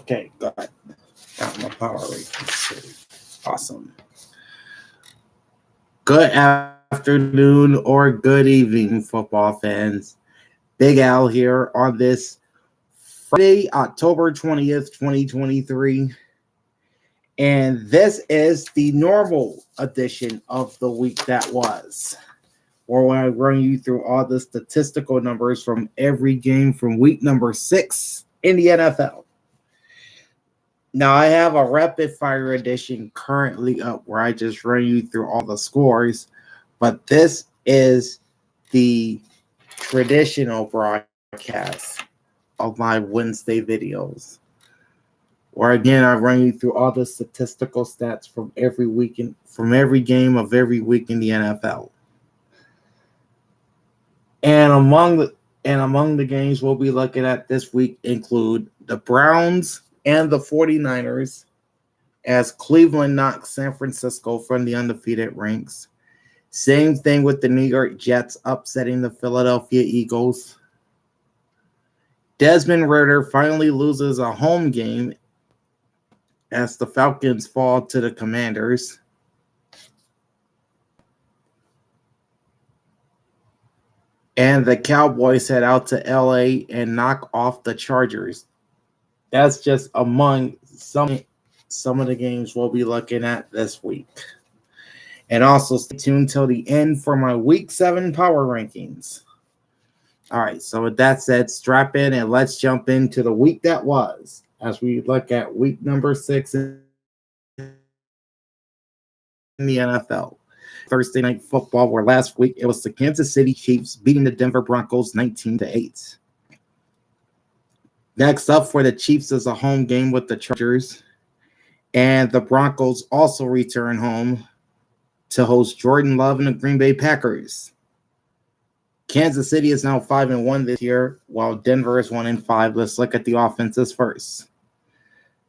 Okay, good. Got my power rankings. Awesome. Good afternoon or good evening, football fans. Big Al here on this Friday, October 20th, 2023. And this is the normal edition of the week that was, where I run you through all the statistical numbers from every game from week number 6 in the NFL. Now, I have a rapid fire edition currently up where I just run you through all the scores, but this is the traditional broadcast of my Wednesday videos, where again I run you through all the statistical stats from every weekend, from every game of every week in the NFL. And among the games we'll be looking at this week include the Browns and the 49ers, as Cleveland knocks San Francisco from the undefeated ranks. Same thing with the New York Jets upsetting the Philadelphia Eagles. Desmond Ridder finally loses a home game as the Falcons fall to the Commanders. And the Cowboys head out to LA and knock off the Chargers. That's just among some of the games we'll be looking at this week. And also stay tuned till the end for my Week 7 power rankings. All right, so with that said, strap in and let's jump into the week that was as we look at week number 6 in the NFL. Thursday Night Football, where last week it was the Kansas City Chiefs beating the Denver Broncos 19-8. Next up for the Chiefs is a home game with the Chargers, and the Broncos also return home to host Jordan Love and the Green Bay Packers. Kansas City is now 5-1 this year, while Denver is 1-5. Let's look at the offenses first.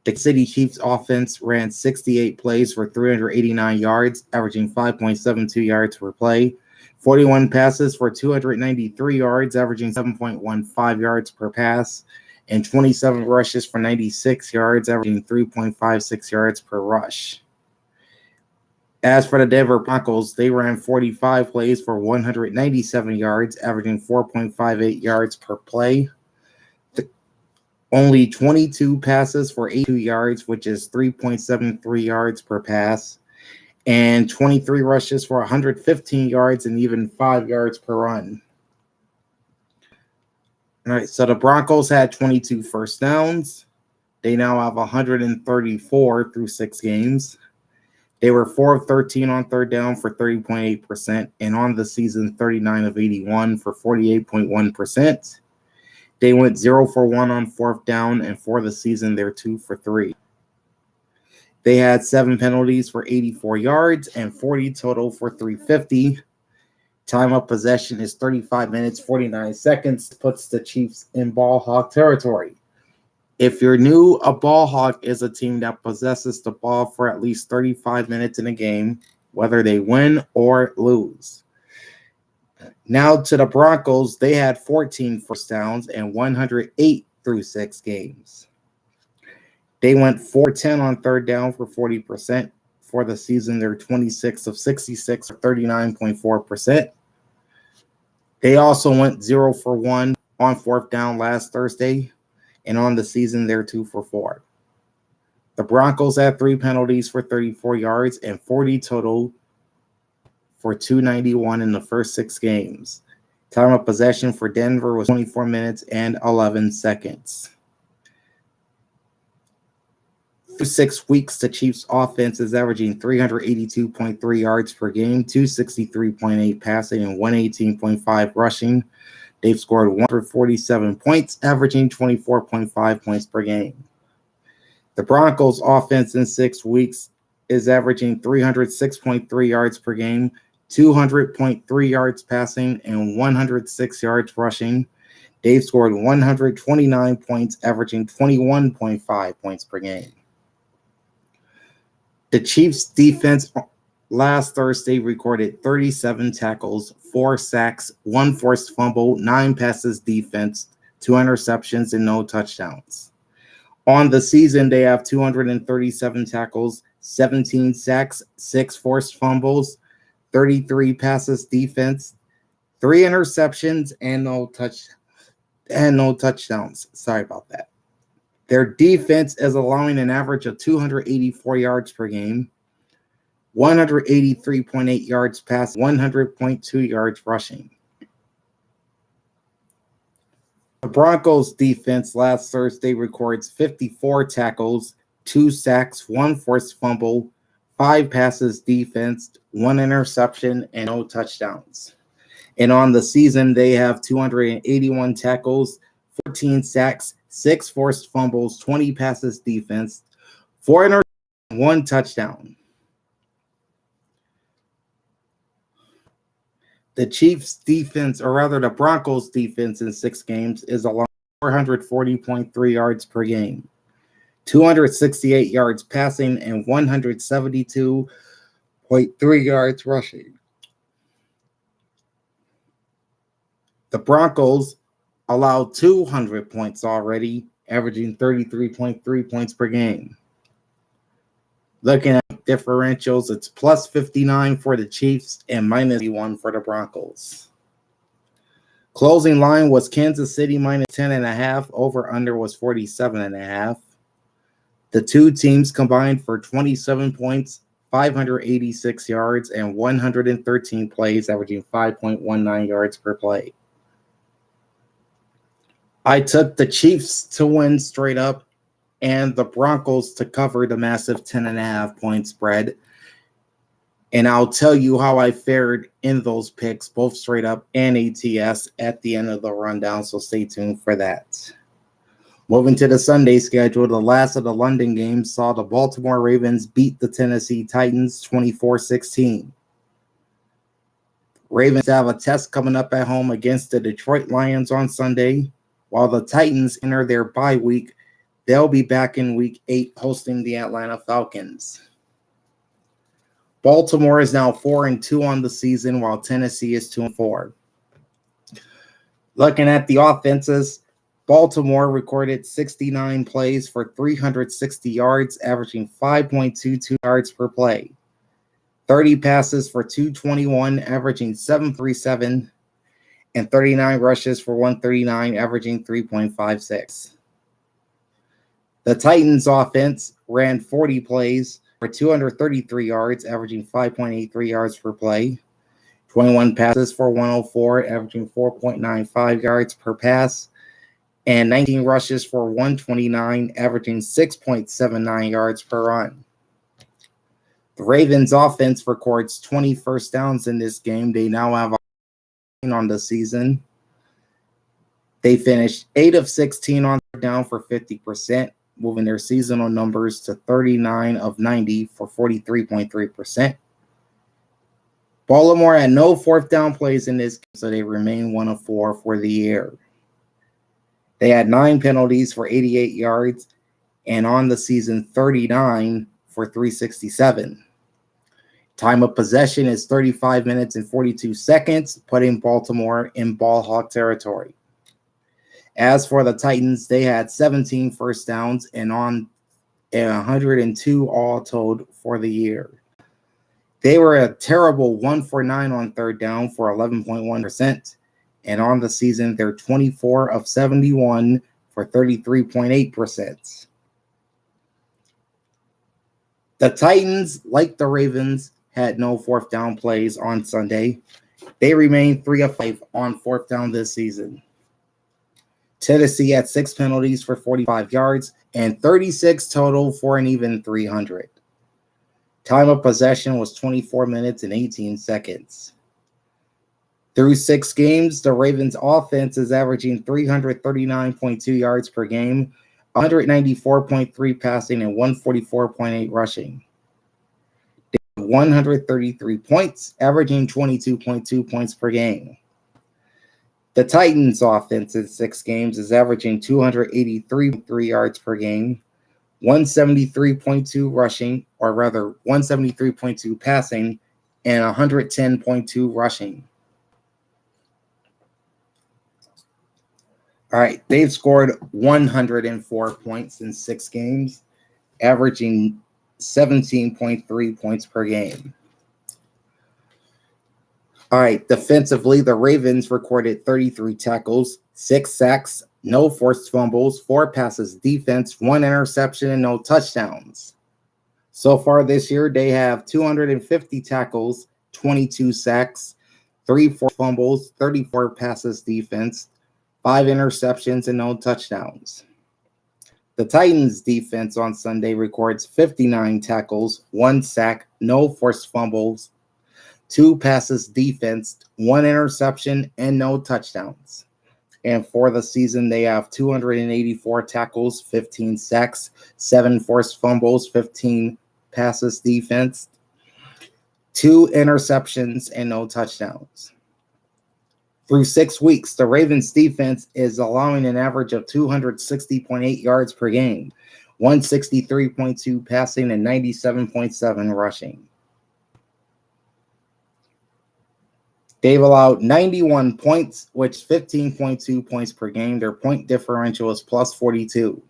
The City Chiefs offense ran 68 plays for 389 yards, averaging 5.72 yards per play, 41 passes for 293 yards, averaging 7.15 yards per pass, and 27 rushes for 96 yards, averaging 3.56 yards per rush. As for the Denver Broncos, they ran 45 plays for 197 yards, averaging 4.58 yards per play. Only 22 passes for 82 yards, which is 3.73 yards per pass, and 23 rushes for 115 yards and even 5 yards per run. All right, so the Broncos had 22 first downs. They now have 134 through 6 games. They were 4 of 13 on third down for 30.8%, and on the season, 39 of 81 for 48.1%. They went 0 for 1 on fourth down, and for the season, they're 2 for 3. They had 7 penalties for 84 yards and 40 total for 350. Time of possession is 35 minutes, 49 seconds, puts the Chiefs in ball hog territory. If you're new, a ball hog is a team that possesses the ball for at least 35 minutes in a game, whether they win or lose. Now to the Broncos, they had 14 first downs and 108 through 6 games. They went 4-10 on third down for 40%. For the season, they're 26 of 66 or 39.4%. They also went 0 for 1 on fourth down last Thursday, and on the season, they're 2 for 4. The Broncos had 3 penalties for 34 yards and 40 total for 291 in the first 6 games. Time of possession for Denver was 24 minutes and 11 seconds. Through 6 weeks, the Chiefs' offense is averaging 382.3 yards per game, 263.8 passing, and 118.5 rushing. They've scored 147 points, averaging 24.5 points per game. The Broncos' offense in 6 weeks is averaging 306.3 yards per game, 200.3 yards passing, and 106 yards rushing. They've scored 129 points, averaging 21.5 points per game. The Chiefs' defense last Thursday recorded 37 tackles, 4 sacks, 1 forced fumble, 9 passes defense, 2 interceptions, and no touchdowns. On the season, they have 237 tackles, 17 sacks, 6 forced fumbles, 33 passes defense, 3 interceptions, and no touchdowns. Sorry about that. Their defense is allowing an average of 284 yards per game, 183.8 yards passing, 100.2 yards rushing. The Broncos defense last Thursday records 54 tackles, 2 sacks, 1 forced fumble, 5 passes defense, 1 interception, and no touchdowns. And on the season, they have 281 tackles, 14 sacks, 6 forced fumbles, 20 passes defense, 4 interceptions, 1 touchdown. The Chiefs defense, or rather the Broncos defense in 6 games is allowing 440.3 yards per game, 268 yards passing, and 172.3 yards rushing. The Broncos allowed 200 points already, averaging 33.3 points per game. Looking at differentials, it's plus 59 for the Chiefs and minus 1 for the Broncos. Closing line was Kansas City minus 10.5. Over under was 47.5. The two teams combined for 27 points, 586 yards, and 113 plays, averaging 5.19 yards per play. I took the Chiefs to win straight up and the Broncos to cover the massive 10.5 point spread. And I'll tell you how I fared in those picks, both straight up and ATS, at the end of the rundown, so stay tuned for that. Moving to the Sunday schedule, the last of the London games saw the Baltimore Ravens beat the Tennessee Titans 24-16. Ravens have a test coming up at home against the Detroit Lions on Sunday, while the Titans enter their bye week. They'll be back in week 8 hosting the Atlanta Falcons. Baltimore is now 4-2 on the season, while Tennessee is 2-4. Looking at the offenses, Baltimore recorded 69 plays for 360 yards, averaging 5.22 yards per play. 30 passes for 221, averaging 737, and 39 rushes for 139, averaging 3.56. The Titans offense ran 40 plays for 233 yards, averaging 5.83 yards per play. 21 passes for 104, averaging 4.95 yards per pass. And 19 rushes for 129, averaging 6.79 yards per run. The Ravens offense records 20 first downs in this game. They now have on the season. They finished 8 of 16 on third down for 50%, moving their seasonal numbers to 39 of 90 for 43.3%. Baltimore had no fourth down plays in this game, so they remain 1 of 4 for the year. They had 9 penalties for 88 yards, and on the season, 39 for 367. Time of possession is 35 minutes and 42 seconds, putting Baltimore in ball hawk territory. As for the Titans, they had 17 first downs and 102 all told for the year. They were a terrible 1 for 9 on third down for 11.1%. And on the season, they're 24 of 71 for 33.8%. The Titans, like the Ravens, had no fourth down plays on Sunday. They remain 3 of 5 on fourth down this season. Tennessee had 6 penalties for 45 yards and 36 total for an even 300. Time of possession was 24 minutes and 18 seconds. Through 6 games, the Ravens offense is averaging 339.2 yards per game, 194.3 passing, and 144.8 rushing. They have 133 points, averaging 22.2 points per game. The Titans offense in 6 games is averaging 283.3 yards per game, 173.2 rushing, or rather 173.2 passing, and 110.2 rushing. All right, they've scored 104 points in 6 games, averaging 17.3 points per game. All right, defensively, the Ravens recorded 33 tackles, 6 sacks, no forced fumbles, 4 passes defense, 1 interception, and no touchdowns. So far this year, they have 250 tackles, 22 sacks, 3 forced fumbles, 34 passes defense, 5 interceptions, and no touchdowns. The Titans defense on Sunday records 59 tackles, 1 sack, no forced fumbles, 2 passes defense, 1 interception, and no touchdowns. And for the season, they have 284 tackles, 15 sacks, 7 forced fumbles, 15 passes defense, 2 interceptions, and no touchdowns. Through 6 weeks, the Ravens defense is allowing an average of 260.8 yards per game, 163.2 passing, and 97.7 rushing. They've allowed 91 points, which 15.2 points per game. Their point differential is plus 42.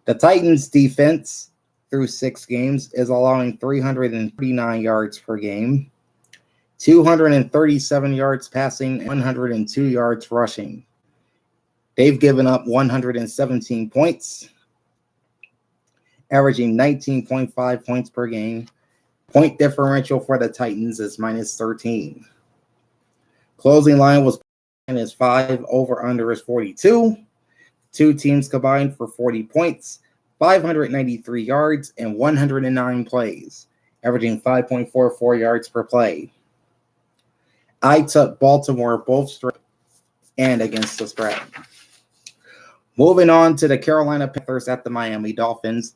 The Titans defense through 6 games is allowing 339 yards per game, 237 yards passing, and 102 yards rushing. They've given up 117 points, averaging 19.5 points per game. Point differential for the Titans is minus 13. Closing line was minus 5. Over under is 42. 2 teams combined for 40 points, 593 yards, and 109 plays, averaging 5.44 yards per play. I took Baltimore both straight and against the spread. Moving on to the Carolina Panthers at the Miami Dolphins.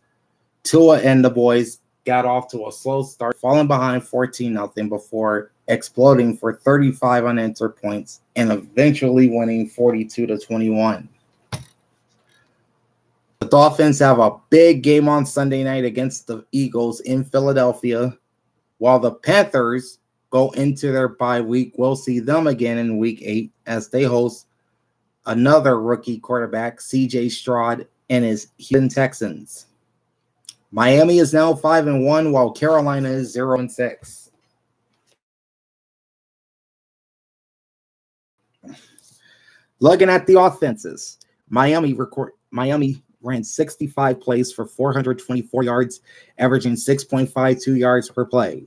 Tua and the boys got off to a slow start, falling behind 14-0 before exploding for 35 unanswered points and eventually winning 42-21. The Dolphins have a big game on Sunday night against the Eagles in Philadelphia, while the Panthers go into their bye week. We'll see them again in week 8 as they host another rookie quarterback, CJ Stroud, and his Houston Texans. Miami is now 5-1, while Carolina is 0-6. Looking at the offenses, Miami ran 65 plays for 424 yards, averaging 6.52 yards per play.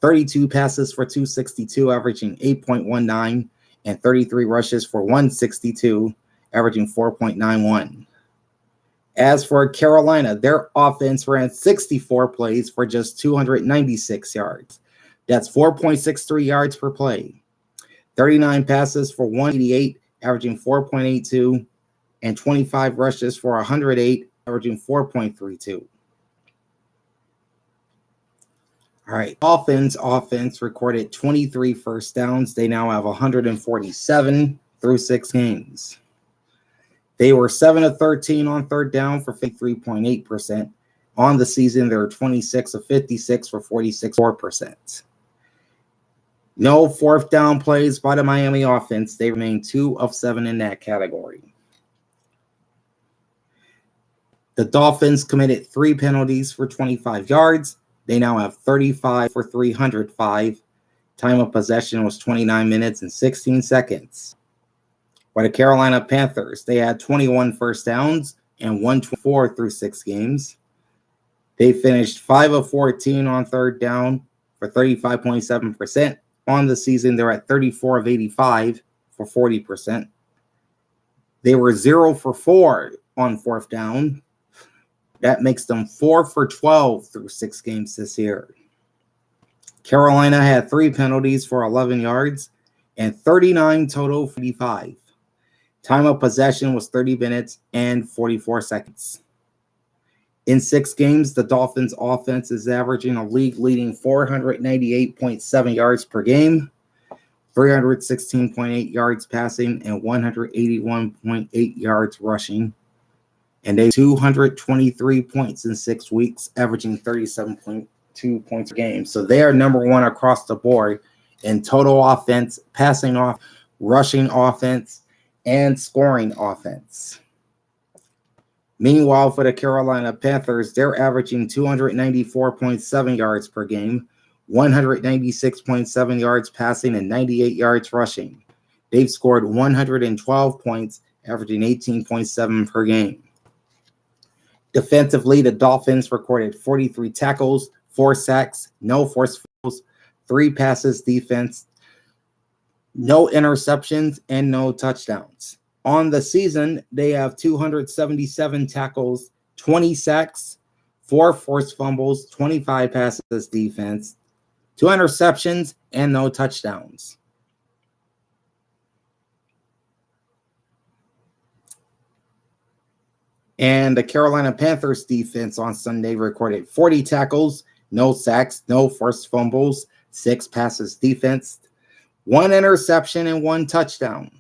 32 passes for 262, averaging 8.19, and 33 rushes for 162, averaging 4.91. As for Carolina, their offense ran 64 plays for just 296 yards. That's 4.63 yards per play. 39 passes for 188, averaging 4.82, and 25 rushes for 108, averaging 4.32. All right, offense recorded 23 first downs. They now have 147 through 6 games. They were 7 of 13 on third down for 53.8%. On the season, they were 26 of 56 for 46.4%. No fourth down plays by the Miami offense. They remain 2 of 7 in that category. The Dolphins committed 3 penalties for 25 yards. They now have 35 for 305. Time of possession was 29 minutes and 16 seconds. For the Carolina Panthers, they had 21 first downs and 124 through 6 games. They finished 5 of 14 on third down for 35.7%. On the season, they're at 34 of 85 for 40%. They were 0 for 4 on fourth down. That makes them 4 for 12 through 6 games this year. Carolina had 3 penalties for 11 yards and 39 total for 55. Time of possession was 30 minutes and 44 seconds. In 6 games, the Dolphins' offense is averaging a league-leading 498.7 yards per game, 316.8 yards passing, and 181.8 yards rushing. And they 223 points in 6 weeks, averaging 37.2 points a game. So they are number 1 across the board in total offense, passing off, rushing offense, and scoring offense. Meanwhile, for the Carolina Panthers, they're averaging 294.7 yards per game, 196.7 yards passing, and 98 yards rushing. They've scored 112 points, averaging 18.7 per game. Defensively, the Dolphins recorded 43 tackles, 4 sacks, no forced fumbles, 3 passes defense, no interceptions, and no touchdowns. On the season, they have 277 tackles, 20 sacks, 4 forced fumbles, 25 passes defense, 2 interceptions, and no touchdowns. And the Carolina Panthers defense on Sunday recorded 40 tackles, no sacks, no forced fumbles, 6 passes defense, 1 interception, and 1 touchdown.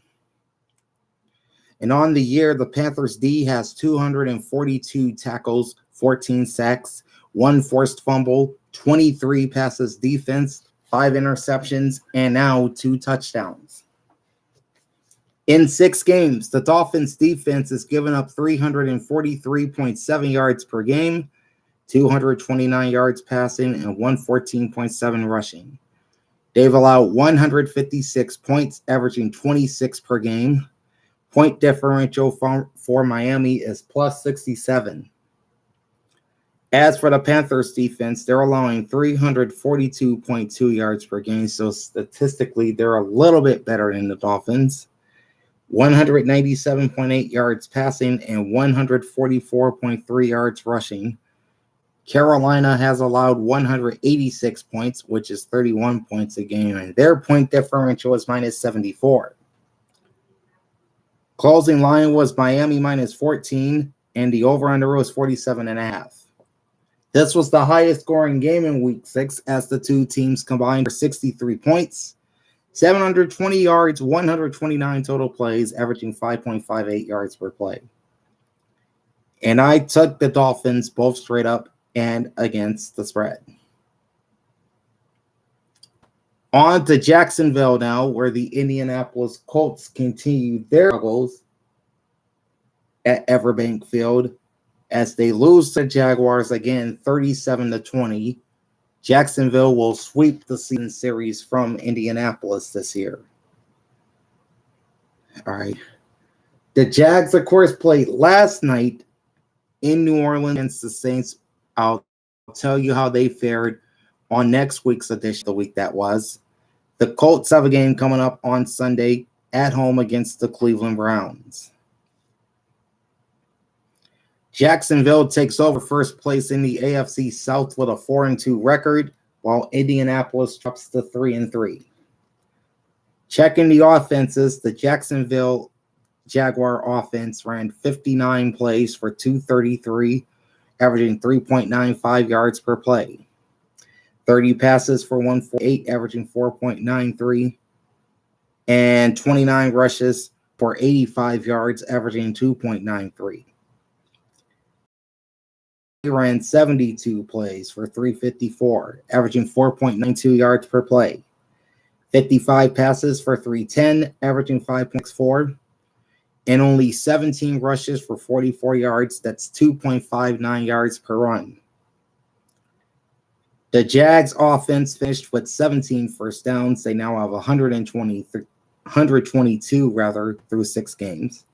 And on the year, the Panthers D has 242 tackles, 14 sacks, 1 forced fumble, 23 passes defense, 5 interceptions, and now 2 touchdowns. In 6 games, the Dolphins defense has given up 343.7 yards per game, 229 yards passing, and 114.7 rushing. They've allowed 156 points, averaging 26 per game. Point differential for Miami is plus 67. As for the Panthers defense, they're allowing 342.2 yards per game, so statistically, they're a little bit better than the Dolphins. 197.8 yards passing and 144.3 yards rushing. Carolina has allowed 186 points, which is 31 points a game, and their point differential is minus 74. Closing line was Miami minus 14, and the over-under was 47.5. This was the highest scoring game in Week 6 as the two teams combined for 63 points, 720 yards, 129 total plays, averaging 5.58 yards per play. And I took the Dolphins both straight up and against the spread. On to Jacksonville now, where the Indianapolis Colts continue their struggles at Everbank Field as they lose to Jaguars again 37-20. Jacksonville will sweep the season series from Indianapolis this year. All right. The Jags, of course, played last night in New Orleans against the Saints. I'll tell you how they fared on next week's edition, the week that was. The Colts have a game coming up on Sunday at home against the Cleveland Browns. Jacksonville takes over first place in the AFC South with a 4-2 record, while Indianapolis drops to 3-3. Checking the offenses, the Jacksonville Jaguar offense ran 59 plays for 233, averaging 3.95 yards per play. 30 passes for 148, averaging 4.93, and 29 rushes for 85 yards, averaging 2.93. He ran 72 plays for 354, averaging 4.92 yards per play. 55 passes for 310, averaging 5.64, and only 17 rushes for 44 yards. That's 2.59 yards per run. The Jags offense finished with 17 first downs. They now have 122 through 6 games.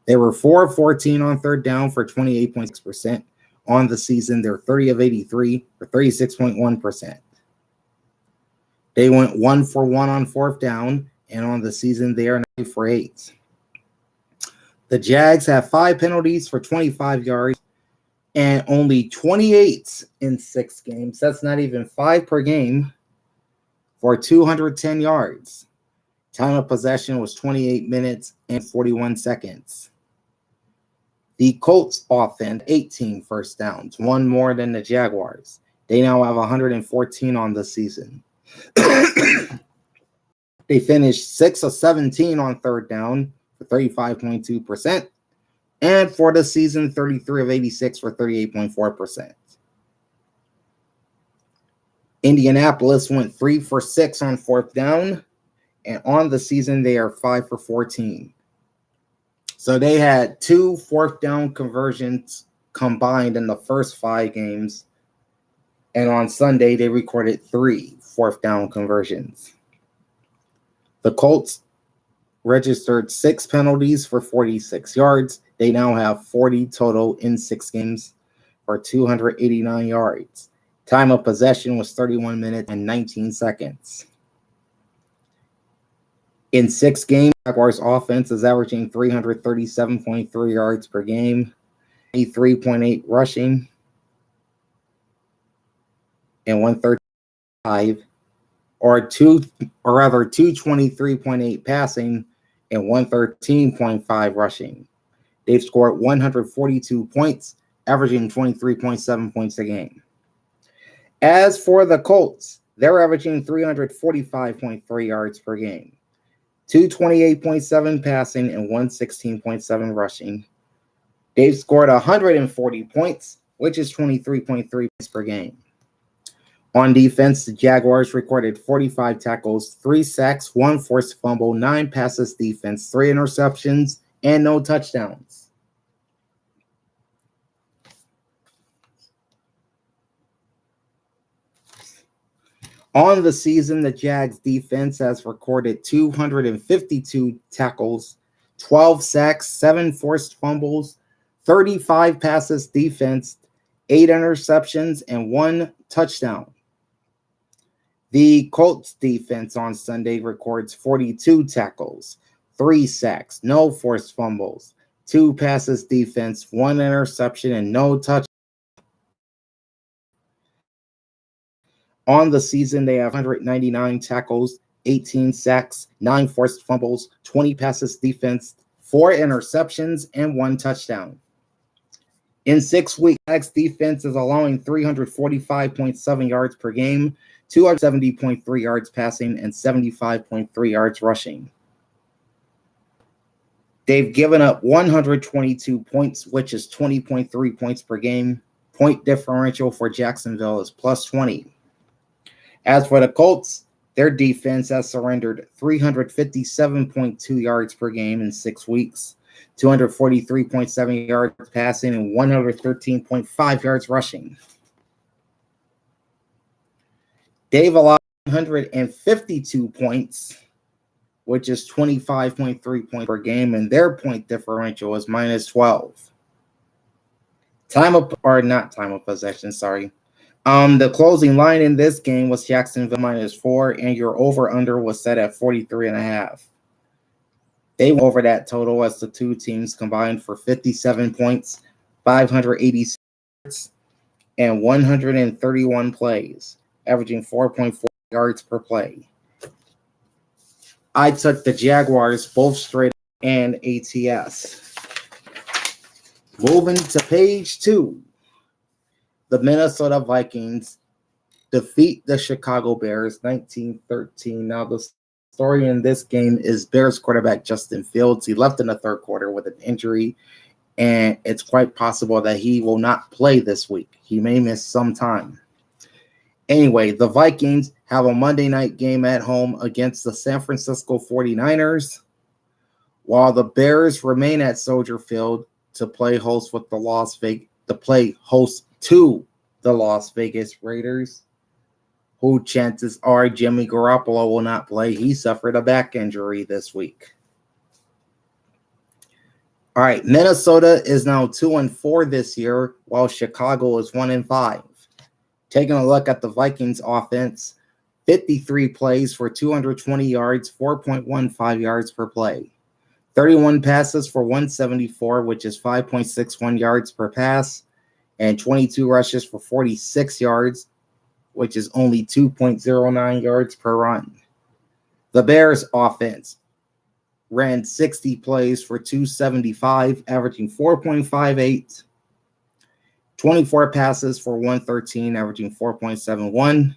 They were 4 of 14 on third down for 28.6%. On the season, they're 30 of 83 for 36.1%. They went 1 for 1 on fourth down, and on the season, they are 9 for 8. The Jags have 5 penalties for 25 yards and only 28 in 6 games. That's not even 5 per game for 210 yards. Time of possession was 28 minutes and 41 seconds. The Colts offense, 18 first downs, 1 more than the Jaguars. They now have 114 on the season. They finished 6 of 17 on third down for 35.2%. And for the season, 33 of 86 for 38.4%. Indianapolis went 3 for 6 on fourth down. And on the season, they are 5 for 14. So they had 2 fourth down conversions combined in the first 5 games. And on Sunday, they recorded 3 fourth down conversions. The Colts registered 6 penalties for 46 yards. They now have 40 total in 6 games for 289 yards. Time of possession was 31 minutes and 19 seconds. In 6 games, Jaguars offense is averaging 337.3 yards per game, 3.8 rushing, and 135, or 223.8 passing and 113.5 rushing. They've scored 142 points, averaging 23.7 points a game. As for the Colts, they're averaging 345.3 yards per game, 228.7 passing and 116.7 rushing. They've scored 140 points, which is 23.3 points per game. On defense, the Jaguars recorded 45 tackles, 3 sacks, 1 forced fumble, 9 passes defense, 3 interceptions, and no touchdowns. On the season, the Jags defense has recorded 252 tackles, 12 sacks, 7 forced fumbles, 35 passes defense, 8 interceptions, and 1 touchdown. The Colts defense on Sunday records 42 tackles, 3 sacks, no forced fumbles, 2 passes defense, 1 interception, and no touchdowns. On the season, they have 199 tackles, 18 sacks, 9 forced fumbles, 20 passes defense, 4 interceptions, and 1 touchdown. In 6 weeks, Jags defense is allowing 345.7 yards per game, 270.3 yards passing, and 75.3 yards rushing. They've given up 122 points, which is 20.3 points per game. Point differential for Jacksonville is plus 20. As for the Colts, their defense has surrendered 357.2 yards per game in 6 weeks, 243.7 yards passing, and 113.5 yards rushing. They've allowed 152 points, which is 25.3 points per game, and their point differential is minus 12. The closing line in this game was Jacksonville minus 4, and your over-under was set at 43.5. They went over that total as the two teams combined for 57 points, 586 yards, and 131 plays, averaging 4.4 yards per play. I took the Jaguars both straight and ATS. Moving to page 2. The Minnesota Vikings defeat the Chicago Bears 19-13. Now, the story in this game is Bears quarterback Justin Fields. He left in the third quarter with an injury, and it's quite possible that he will not play this week. He may miss some time. Anyway, the Vikings have a Monday night game at home against the San Francisco 49ers, while the Bears remain at Soldier Field to play host to the Las Vegas Raiders, who chances are Jimmy Garoppolo will not play. He suffered a back injury this week. All right, Minnesota is now 2-4 this year, while Chicago is 1-5. Taking a look at the Vikings offense, 53 plays for 220 yards, 4.15 yards per play. 31 passes for 174, which is 5.61 yards per pass, and 22 rushes for 46 yards, which is only 2.09 yards per run. The Bears offense ran 60 plays for 275, averaging 4.58, 24 passes for 113, averaging 4.71,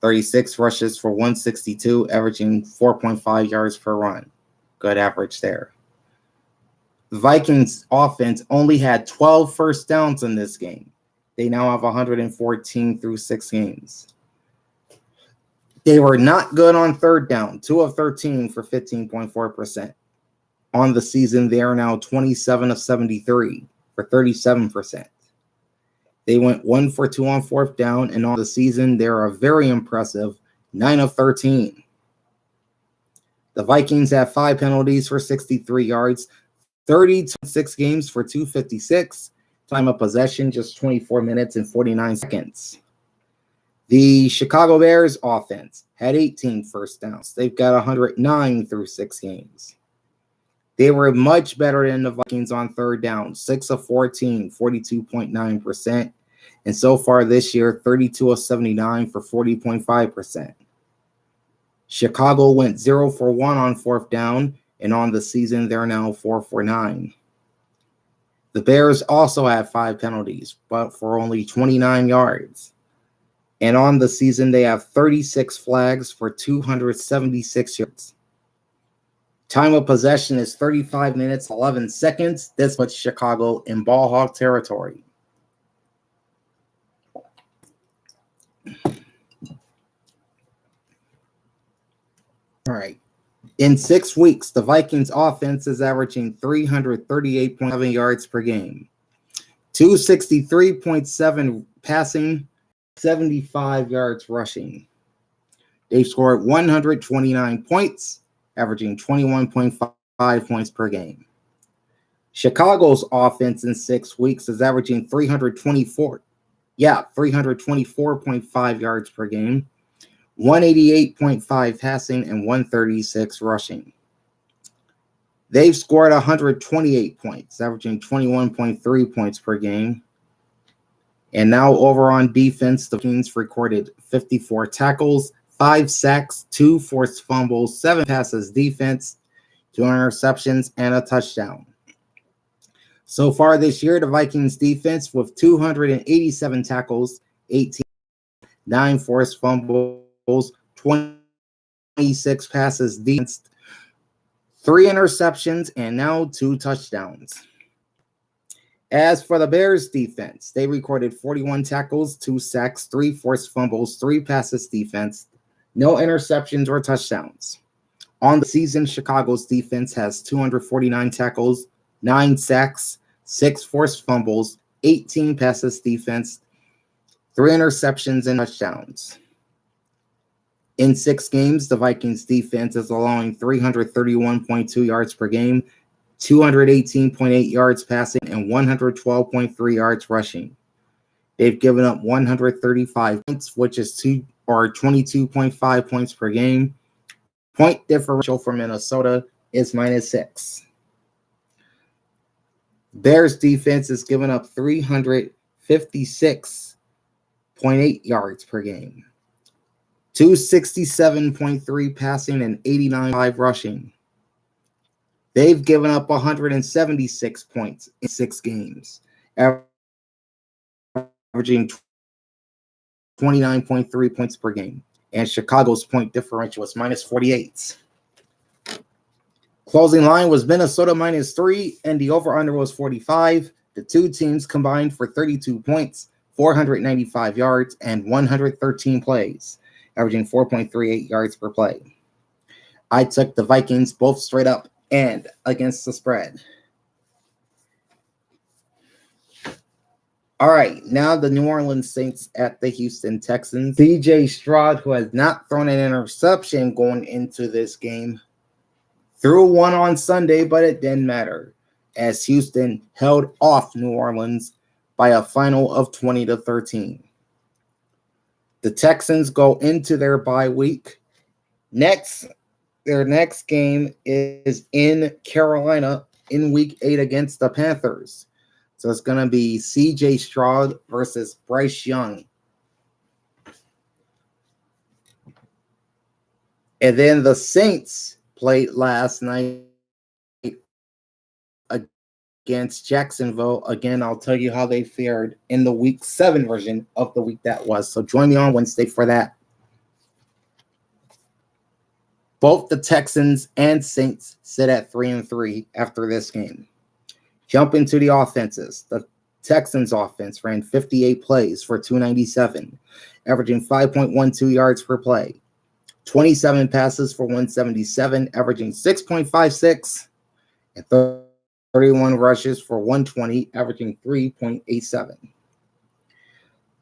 36 rushes for 162, averaging 4.5 yards per run. Good average there. The Vikings offense only had 12 first downs in this game. They now have 114 through 6 games. They were not good on third down, 2 of 13 for 15.4%. On the season, they are now 27 of 73 for 37%. They went 1 for 2 on fourth down, and on the season, they're a very impressive 9 of 13. The Vikings have 5 penalties for 63 yards, 36 games for 256. Time of possession, just 24 minutes and 49 seconds. The Chicago Bears offense had 18 first downs. They've got 109 through 6 games. They were much better than the Vikings on third down, 6 of 14, 42.9%. And so far this year, 32 of 79 for 40.5%. Chicago went 0 for 1 on fourth down, and on the season, they're now 4 for 9. The Bears also had 5 penalties, but for only 29 yards. And on the season, they have 36 flags for 276 yards. Time of possession is 35 minutes, 11 seconds. This puts Chicago in ball hog territory. All right. In 6 weeks, the Vikings offense is averaging 338.7 yards per game, 263.7 passing, 75 yards rushing. They scored 129 points, averaging 21.5 points per game. Chicago's offense in 6 weeks is averaging 324.5 yards per game, 188.5 passing, and 136 rushing. They've scored 128 points, averaging 21.3 points per game. And now over on defense, the Vikings recorded 54 tackles, 5 sacks, 2 forced fumbles, 7 passes defense, 2 interceptions, and a touchdown. So far this year, the Vikings defense with 287 tackles, 9 forced fumbles, 26 passes defense, 3 interceptions, and now 2 touchdowns. As for the Bears defense, they recorded 41 tackles, 2 sacks, 3 forced fumbles, 3 passes defense, no interceptions or touchdowns. On the season, Chicago's defense has 249 tackles, 9 sacks, 6 forced fumbles, 18 passes defense, 3 interceptions, and touchdowns. In 6 games, the Vikings defense is allowing 331.2 yards per game, 218.8 yards passing, and 112.3 yards rushing. They've given up 135 points, which is 22.5 points per game. Point differential for Minnesota is -6. Bears defense has given up 356.8 yards per game, 267.3 passing, and 89.5 rushing. They've given up 176 points in 6 games, averaging 29.3 points per game. And Chicago's point differential was -48. Closing line was Minnesota -3, and the over-under was 45. The two teams combined for 32 points, 495 yards, and 113 plays, averaging 4.38 yards per play. I took the Vikings both straight up and against the spread. All right, now the New Orleans Saints at the Houston Texans. CJ Stroud, who has not thrown an interception going into this game, threw one on Sunday, but it didn't matter as Houston held off New Orleans by a final of 20-13. The Texans go into their bye week. Their next game is in Carolina in week 8 against the Panthers. So it's going to be CJ Stroud versus Bryce Young. And then the Saints played last night against Jacksonville. Again, I'll tell you how they fared in the week 7 version of the week that was. So join me on Wednesday for that. Both the Texans and Saints sit at 3-3 after this game. Jump into the offenses. The Texans offense ran 58 plays for 297, averaging 5.12 yards per play. 27 passes for 177, averaging 6.56. and 31 rushes for 120, averaging 3.87.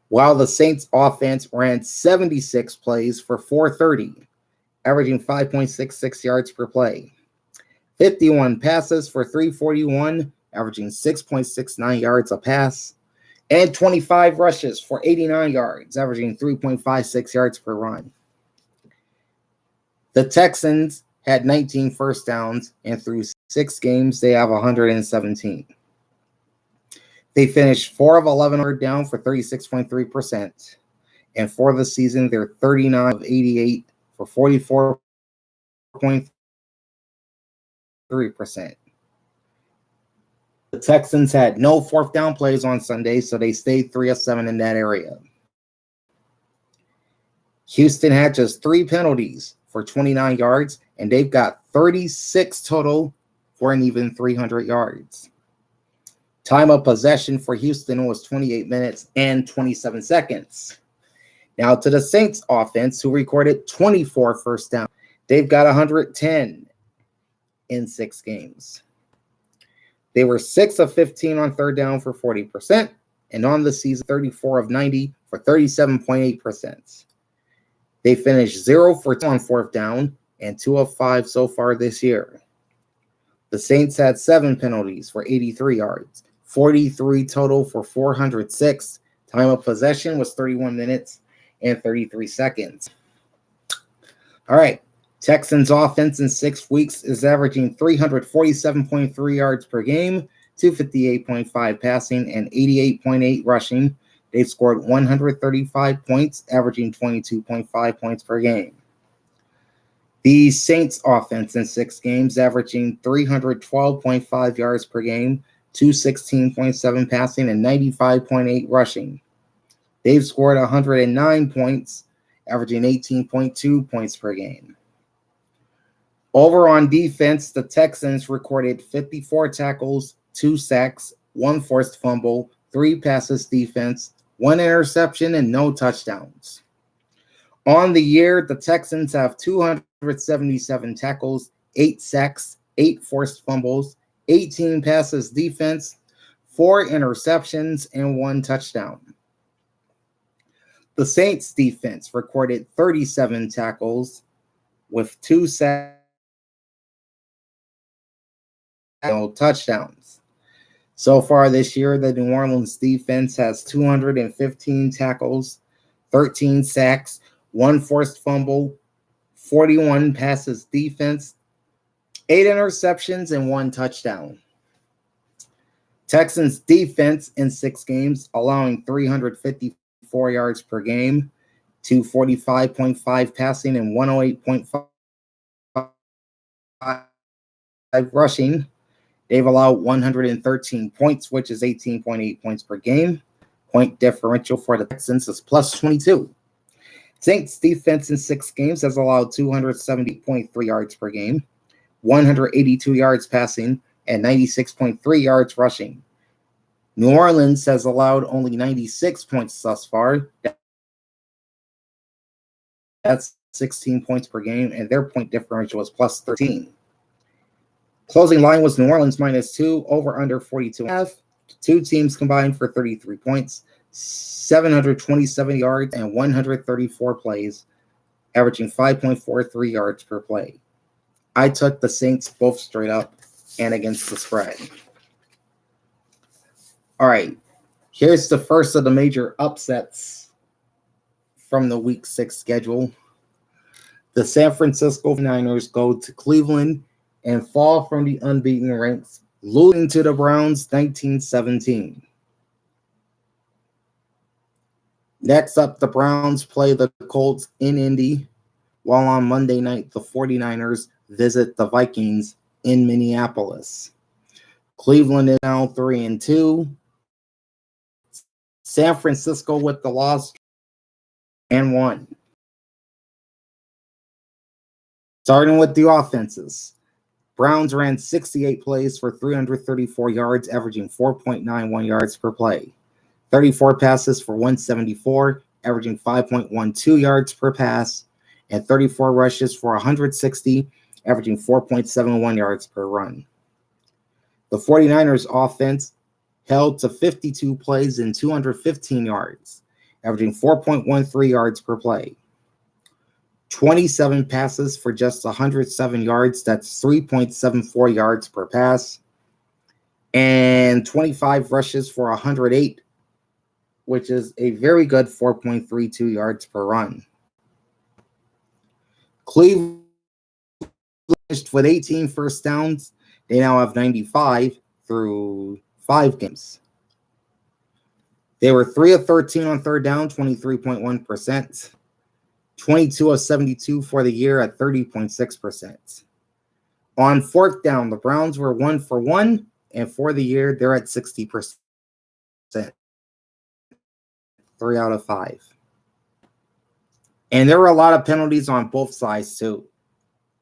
While the Saints offense ran 76 plays for 430, averaging 5.66 yards per play. 51 passes for 341, averaging 6.69 yards a pass, and 25 rushes for 89 yards, averaging 3.56 yards per run. The Texans had 19 first downs, and through 6 games, they have 117. They finished 4 of 11 third down for 36.3%. And for the season, they're 39 of 88 for 44.3%. The Texans had no fourth down plays on Sunday, so they stayed 3 of 7 in that area. Houston had just 3 penalties for 29 yards, and they've got 36 total for an even 300 yards. Time of possession for Houston was 28 minutes and 27 seconds. Now to the Saints offense, who recorded 24 first downs. They've got 110 in 6 games. They were 6 of 15 on third down for 40%, and on the season, 34 of 90 for 37.8%. They finished 0 for 2 on fourth down and 2 of 5 so far this year. The Saints had 7 penalties for 83 yards, 43 total for 406. Time of possession was 31 minutes and 33 seconds. All right. Texans offense in 6 weeks is averaging 347.3 yards per game, 258.5 passing, and 88.8 rushing. They've scored 135 points, averaging 22.5 points per game. The Saints offense in 6 games, averaging 312.5 yards per game, 216.7 passing, and 95.8 rushing. They've scored 109 points, averaging 18.2 points per game. Over on defense, the Texans recorded 54 tackles, 2 sacks, 1 forced fumble, 3 passes defense, 1 interception, and no touchdowns. On the year, the Texans have 277 tackles, 8 sacks, 8 forced fumbles, 18 passes defense, 4 interceptions, and 1 touchdown. The Saints defense recorded 37 tackles with 2 sacks, no touchdowns. So far this year, the New Orleans defense has 215 tackles, 13 sacks, 1 forced fumble, 41 passes defense, 8 interceptions, and 1 touchdown. Texans defense in 6 games, allowing 354 yards per game, 245.5 passing, and 108.5 rushing. They've allowed 113 points, which is 18.8 points per game. Point differential for the Texans is plus 22. Saints defense in 6 games has allowed 270.3 yards per game, 182 yards passing, and 96.3 yards rushing. New Orleans has allowed only 96 points thus far. That's 16 points per game, and their point differential is plus 13. Closing line was New Orleans -2, over under 42.5. 2 teams combined for 33 points, 727 yards, and 134 plays, averaging 5.43 yards per play. I took the Saints both straight up and against the spread. All right, here's the first of the major upsets from the Week 6 schedule. The San Francisco 49ers go to Cleveland and fall from the unbeaten ranks, losing to the Browns 19-17. Next up, the Browns play the Colts in Indy, while on Monday night, the 49ers visit the Vikings in Minneapolis. Cleveland is now 3-2. San Francisco with the loss and 1. Starting with the offenses. Browns ran 68 plays for 334 yards, averaging 4.91 yards per play. 34 passes for 174, averaging 5.12 yards per pass, and 34 rushes for 160, averaging 4.71 yards per run. The 49ers offense held to 52 plays and 215 yards, averaging 4.13 yards per play. 27 passes for just 107 yards. That's 3.74 yards per pass. And 25 rushes for 108, which is a very good 4.32 yards per run. Cleveland finished with 18 first downs. They now have 95 through 5 games. They were 3 of 13 on third down, 23.1%. 22 of 72 for the year at 30.6%. On fourth down, the Browns were 1 for 1, and for the year, they're at 60%. 3 out of 5. And there were a lot of penalties on both sides, too.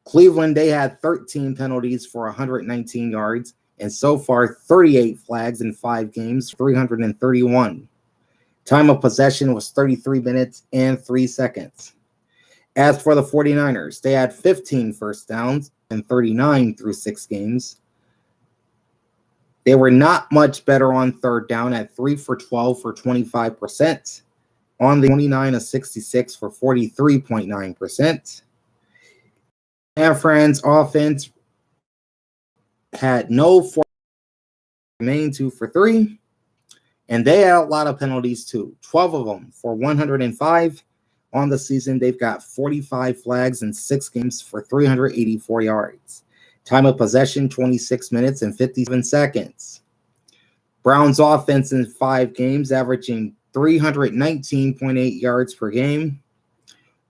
Cleveland, they had 13 penalties for 119 yards, and so far 38 flags in 5 games, 331. Time of possession was 33 minutes and 3 seconds. As for the 49ers, they had 15 first downs and 39 through 6 games. They were not much better on third down at 3 for 12 for 25%. On the 29 of 66 for 43.9%. San Fran's offense had no 4, remain 2 for 3, and they had a lot of penalties too. 12 of them for 105. On the season, they've got 45 flags in 6 games for 384 yards. Time of possession, 26 minutes and 57 seconds. Browns offense in 5 games, averaging 319.8 yards per game,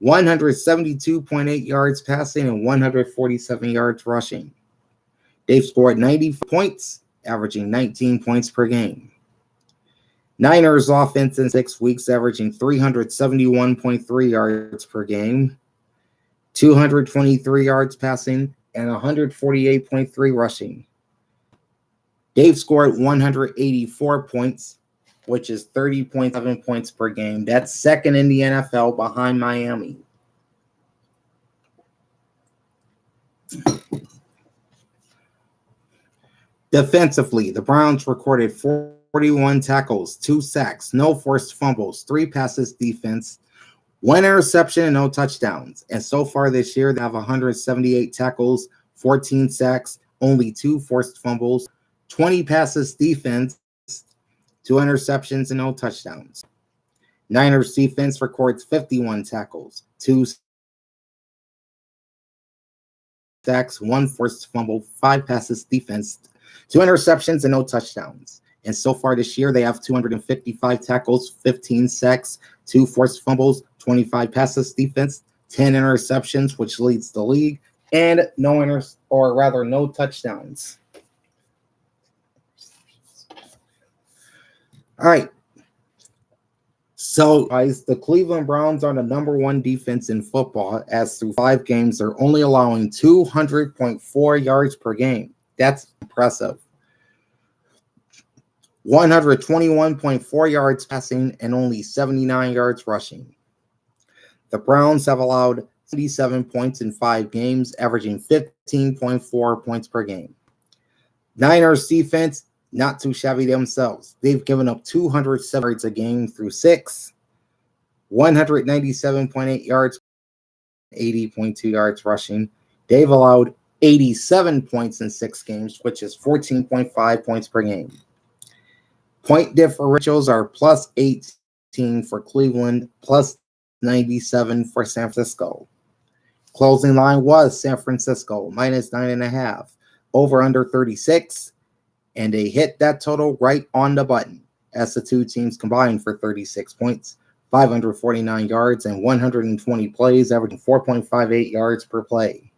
172.8 yards passing, and 147 yards rushing. They've scored 90 points, averaging 19 points per game. Niners offense in 6 weeks, averaging 371.3 yards per game, 223 yards passing, and 148.3 rushing. They've scored 184 points, which is 30.7 points per game. That's second in the NFL behind Miami. Defensively, the Browns recorded 41 tackles, 2 sacks, no forced fumbles, 3 passes defense, 1 interception, and no touchdowns. And so far this year, they have 178 tackles, 14 sacks, only 2 forced fumbles, 20 passes defense, 2 interceptions, and no touchdowns. Niners defense records 51 tackles, 2 sacks, 1 forced fumble, 5 passes defense, 2 interceptions, and no touchdowns. And so far this year, they have 255 tackles, 15 sacks, 2 forced fumbles, 25 passes defense, 10 interceptions, which leads the league, and no touchdowns. All right. So, guys, the Cleveland Browns are the number 1 defense in football, as through 5 games, they're only allowing 200.4 yards per game. That's impressive. 121.4 yards passing and only 79 yards rushing. The Browns have allowed 77 points in 5 games, averaging 15.4 points per game. Niners defense, not too shabby themselves. They've given up 207 yards a game through 6, 197.8 yards, 80.2 yards rushing. They've allowed 87 points in 6 games, which is 14.5 points per game. Point differentials are plus 18 for Cleveland, plus 97 for San Francisco. Closing line was San Francisco, minus 9.5. Over under 36. And they hit that total right on the button, as the 2 teams combined for 36 points, 549 yards, and 120 plays, averaging 4.58 yards per play.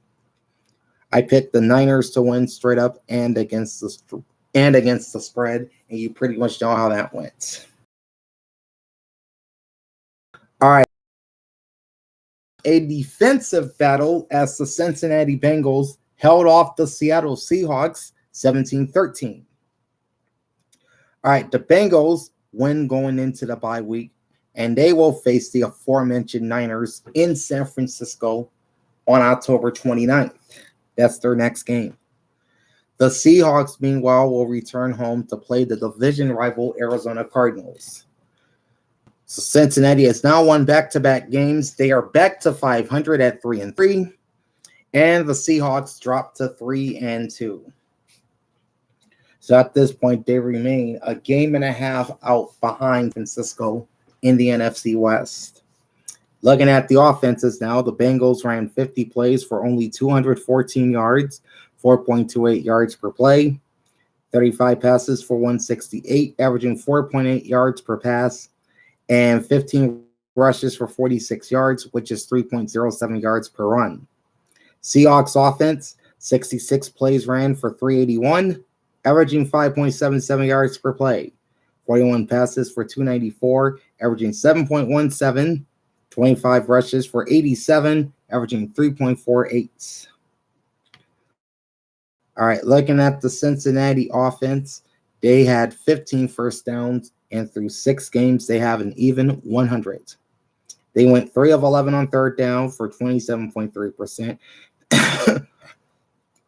I picked the Niners to win straight up and against the spread, and you pretty much know how that went. All right. A defensive battle as the Cincinnati Bengals held off the Seattle Seahawks 17-13. All right, the Bengals win going into the bye week, and they will face the aforementioned Niners in San Francisco on October 29th. That's their next game. The Seahawks, meanwhile, will return home to play the division rival Arizona Cardinals. So Cincinnati has now won back-to-back games. They are back to 500 at 3-3, and the Seahawks dropped to 3-2. So at this point, they remain a game and a half out behind Francisco in the NFC West. Looking at the offenses now, the Bengals ran 50 plays for only 214 yards, 4.28 yards per play, 35 passes for 168, averaging 4.8 yards per pass, and 15 rushes for 46 yards, which is 3.07 yards per run. Seahawks offense, 66 plays ran for 381, averaging 5.77 yards per play, 41 passes for 294, averaging 7.17, 25 rushes for 87, averaging 3.48. All right, looking at the Cincinnati offense, they had 15 first downs, and through 6 games, they have an even 100. They went 3 of 11 on third down for 27.3%,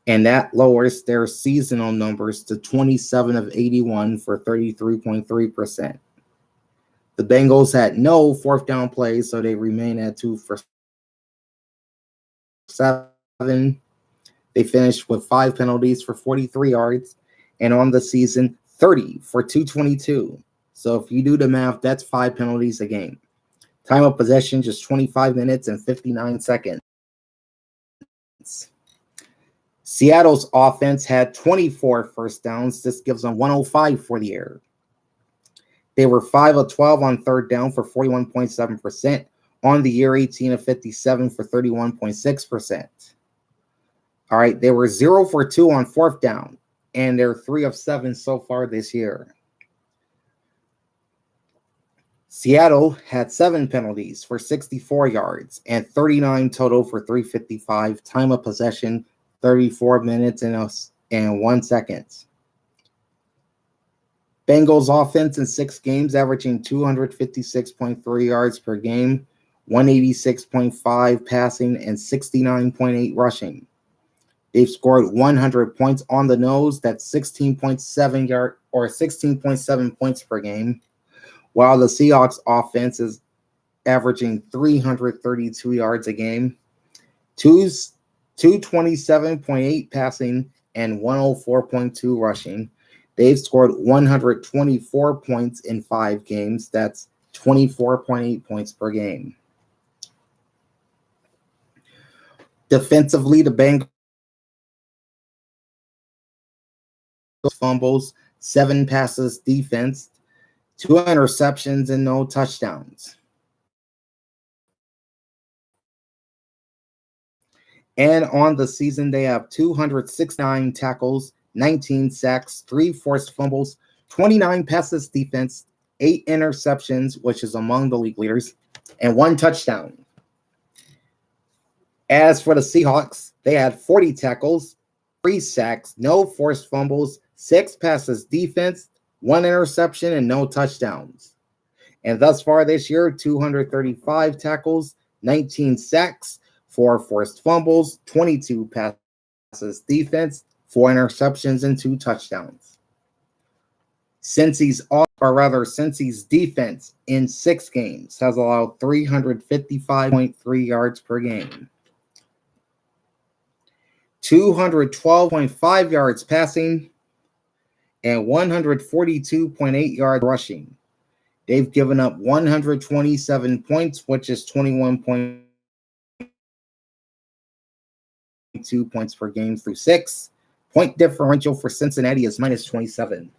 and that lowers their seasonal numbers to 27 of 81 for 33.3%. The Bengals had no fourth down plays, so they remain at 2 for 7. They finished with 5 penalties for 43 yards, and on the season, 30 for 222. So if you do the math, that's 5 penalties a game. Time of possession, just 25 minutes and 59 seconds. Seattle's offense had 24 first downs. This gives them 105 for the year. They were 5 of 12 on third down for 41.7%. On the year, 18 of 57 for 31.6%. All right, they were 0 for 2 on fourth down, and they're 3 of 7 so far this year. Seattle had 7 penalties for 64 yards and 39 total for 355. Time of possession, 34 minutes and 1 second. Bengals offense in 6 games, averaging 256.3 yards per game, 186.5 passing, and 69.8 rushing. They've scored 100 points on the nose. That's 16.7 points per game, while the Seahawks offense is averaging 332 yards a game, 227.8 passing, and 104.2 rushing. They've scored 124 points in 5 games. That's 24.8 points per game. Defensively, the Bengals fumbles, 7 passes defense, 2 interceptions, and no touchdowns. And on the season, they have 269 tackles, 19 sacks, 3 forced fumbles, 29 passes defense, 8 interceptions, which is among the league leaders, and 1 touchdown. As for the Seahawks, they had 40 tackles, 3 sacks, no forced fumbles, 6 passes defense, 1 interception, and no touchdowns. And thus far this year, 235 tackles, 19 sacks, 4 forced fumbles, 22 passes defense, 4 interceptions, and 2 touchdowns. Cincy's defense in 6 games has allowed 355.3 yards per game, 212.5 yards passing, and 142.8 yards rushing. They've given up 127 points, which is 21.2 points per game through 6. Point differential for Cincinnati is minus 27.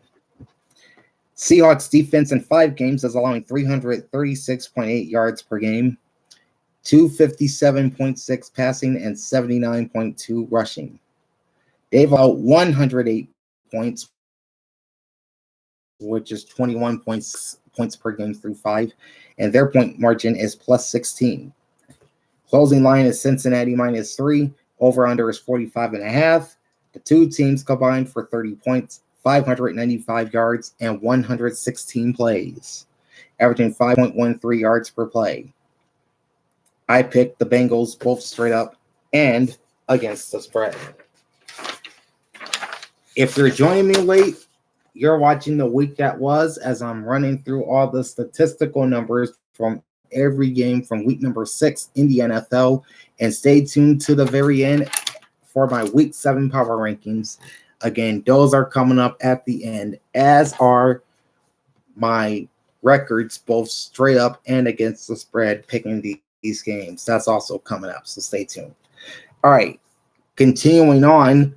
Seahawks defense in 5 games is allowing 336.8 yards per game, 257.6 passing, and 79.2 rushing. They've allowed 108 points, which is 21 points per game through 5, and their point margin is plus 16. Closing line is Cincinnati minus 3. Over-under is 45.5. The 2 teams combined for 30 points, 595 yards, and 116 plays, averaging 5.13 yards per play. I picked the Bengals both straight up and against the spread. If you're joining me late, you're watching the week that was as I'm running through all the statistical numbers from every game from week number 6 in the NFL. And stay tuned to the very end for my week 7 power rankings. Again, those are coming up at the end, as are my records, both straight up and against the spread, picking these games. That's also coming up, so stay tuned. All right, continuing on,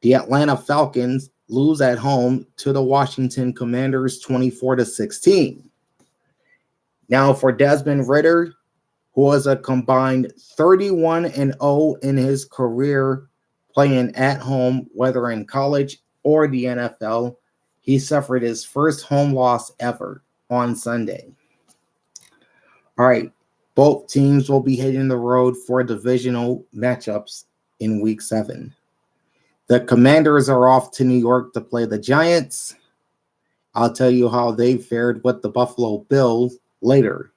the Atlanta Falcons lose at home to the Washington Commanders 24-16. Now for Desmond Ridder, who was a combined 31-0 in his career playing at home, whether in college or the NFL, he suffered his first home loss ever on Sunday. All right, both teams will be hitting the road for divisional matchups in Week 7. The Commanders are off to New York to play the Giants. I'll tell you how they fared with the Buffalo Bills later.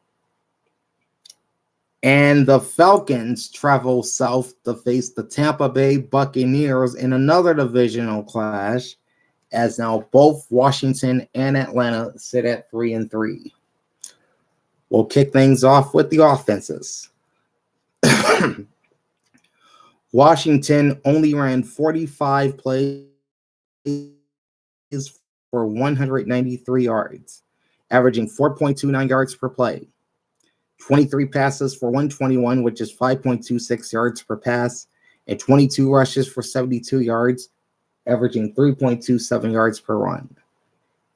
And the Falcons travel south to face the Tampa Bay Buccaneers in another divisional clash, as now both Washington and Atlanta sit at 3-3. We'll kick things off with the offenses. Washington only ran 45 plays for 193 yards, averaging 4.29 yards per play. 23 passes for 121, which is 5.26 yards per pass, and 22 rushes for 72 yards, averaging 3.27 yards per run.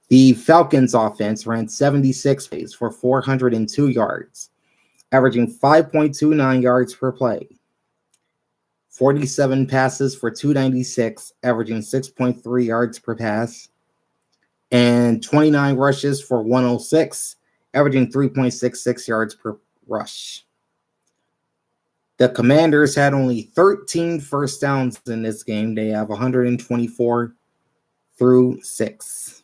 The Falcons offense ran 76 plays for 402 yards, averaging 5.29 yards per play. 47 passes for 296, averaging 6.3 yards per pass, and 29 rushes for 106, averaging 3.66 yards per rush. The Commanders had only 13 first downs in this game. They have 124 through 6.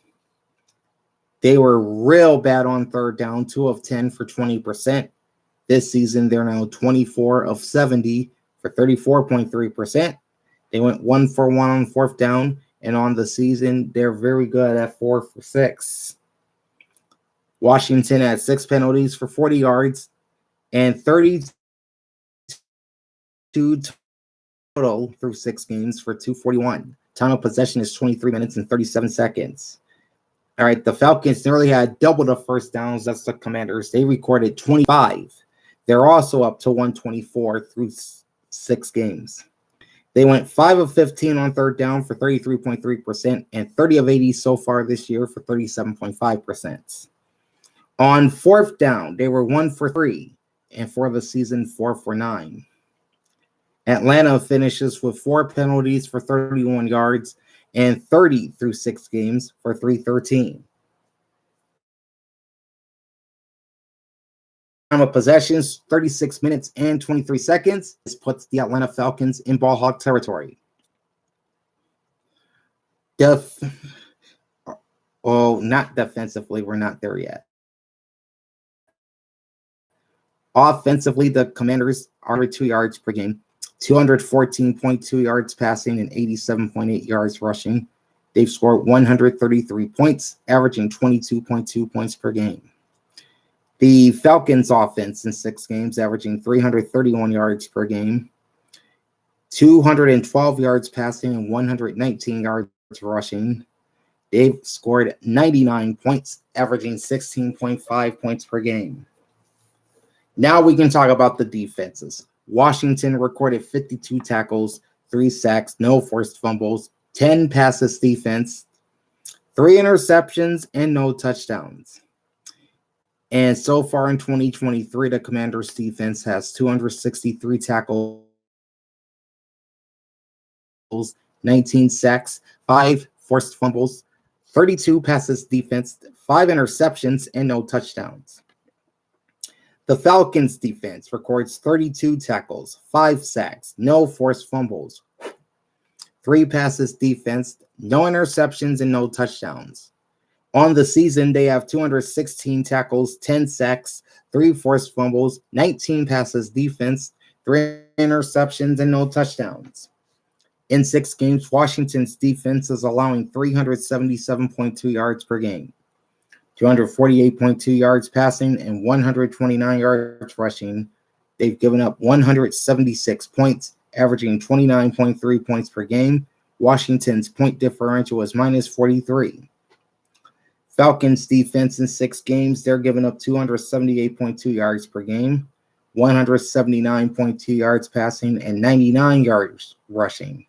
They were real bad on third down, 2 of 10 for 20%. This season, they're now 24 of 70 for 34.3%. They went 1 for 1 on fourth down, and on the season, they're very good at 4 for 6. Washington had 6 penalties for 40 yards and 32 total through 6 games for 241. Time of possession is 23 minutes and 37 seconds. All right, the Falcons nearly had double the first downs. That's the Commanders. They recorded 25. They're also up to 124 through 6 games. They went 5 of 15 on third down for 33.3% and 30 of 80 so far this year for 37.5%. On fourth down, they were 1 for 3, and for the season, 4 for 9. Atlanta finishes with 4 penalties for 31 yards and 30 through 6 games for 313. Time of possessions, 36 minutes and 23 seconds. This puts the Atlanta Falcons in ball hog territory. Not defensively. We're not there yet. Offensively, the Commanders are 2 yards per game, 214.2 yards passing and 87.8 yards rushing. They've scored 133 points, averaging 22.2 points per game. The Falcons offense in 6 games, averaging 331 yards per game, 212 yards passing and 119 yards rushing. They've scored 99 points, averaging 16.5 points per game. Now we can talk about the defenses. Washington recorded 52 tackles, 3 sacks, no forced fumbles, 10 passes defense, 3 interceptions, and no touchdowns. And so far in 2023, the Commanders defense has 263 tackles, 19 sacks, 5 forced fumbles, 32 passes defense, 5 interceptions, and no touchdowns. The Falcons defense records 32 tackles, 5 sacks, no forced fumbles, 3 passes defense, no interceptions, and no touchdowns. On the season, they have 216 tackles, 10 sacks, 3 forced fumbles, 19 passes defense, 3 interceptions, and no touchdowns. In 6 games, Washington's defense is allowing 377.2 yards per game, 248.2 yards passing, and 129 yards rushing. They've given up 176 points, averaging 29.3 points per game. Washington's point differential is minus 43. Falcons defense in 6 games, they're giving up 278.2 yards per game, 179.2 yards passing, and 99 yards rushing.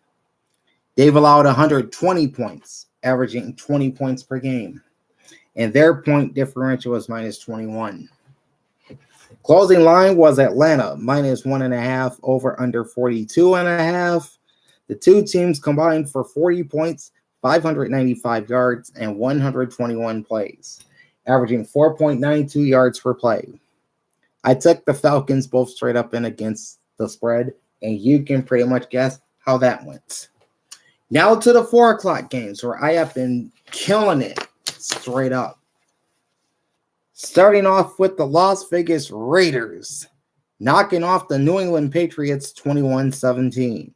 They've allowed 120 points, averaging 20 points per game, and their point differential is minus 21. Closing line was Atlanta, minus 1.5, over under 42.5. The two teams combined for 40 points, 595 yards, and 121 plays, averaging 4.92 yards per play. I took the Falcons both straight up and against the spread, and you can pretty much guess how that went. Now to the 4 o'clock games, where I have been killing it straight up. Starting off with the Las Vegas Raiders, knocking off the New England Patriots 21-17.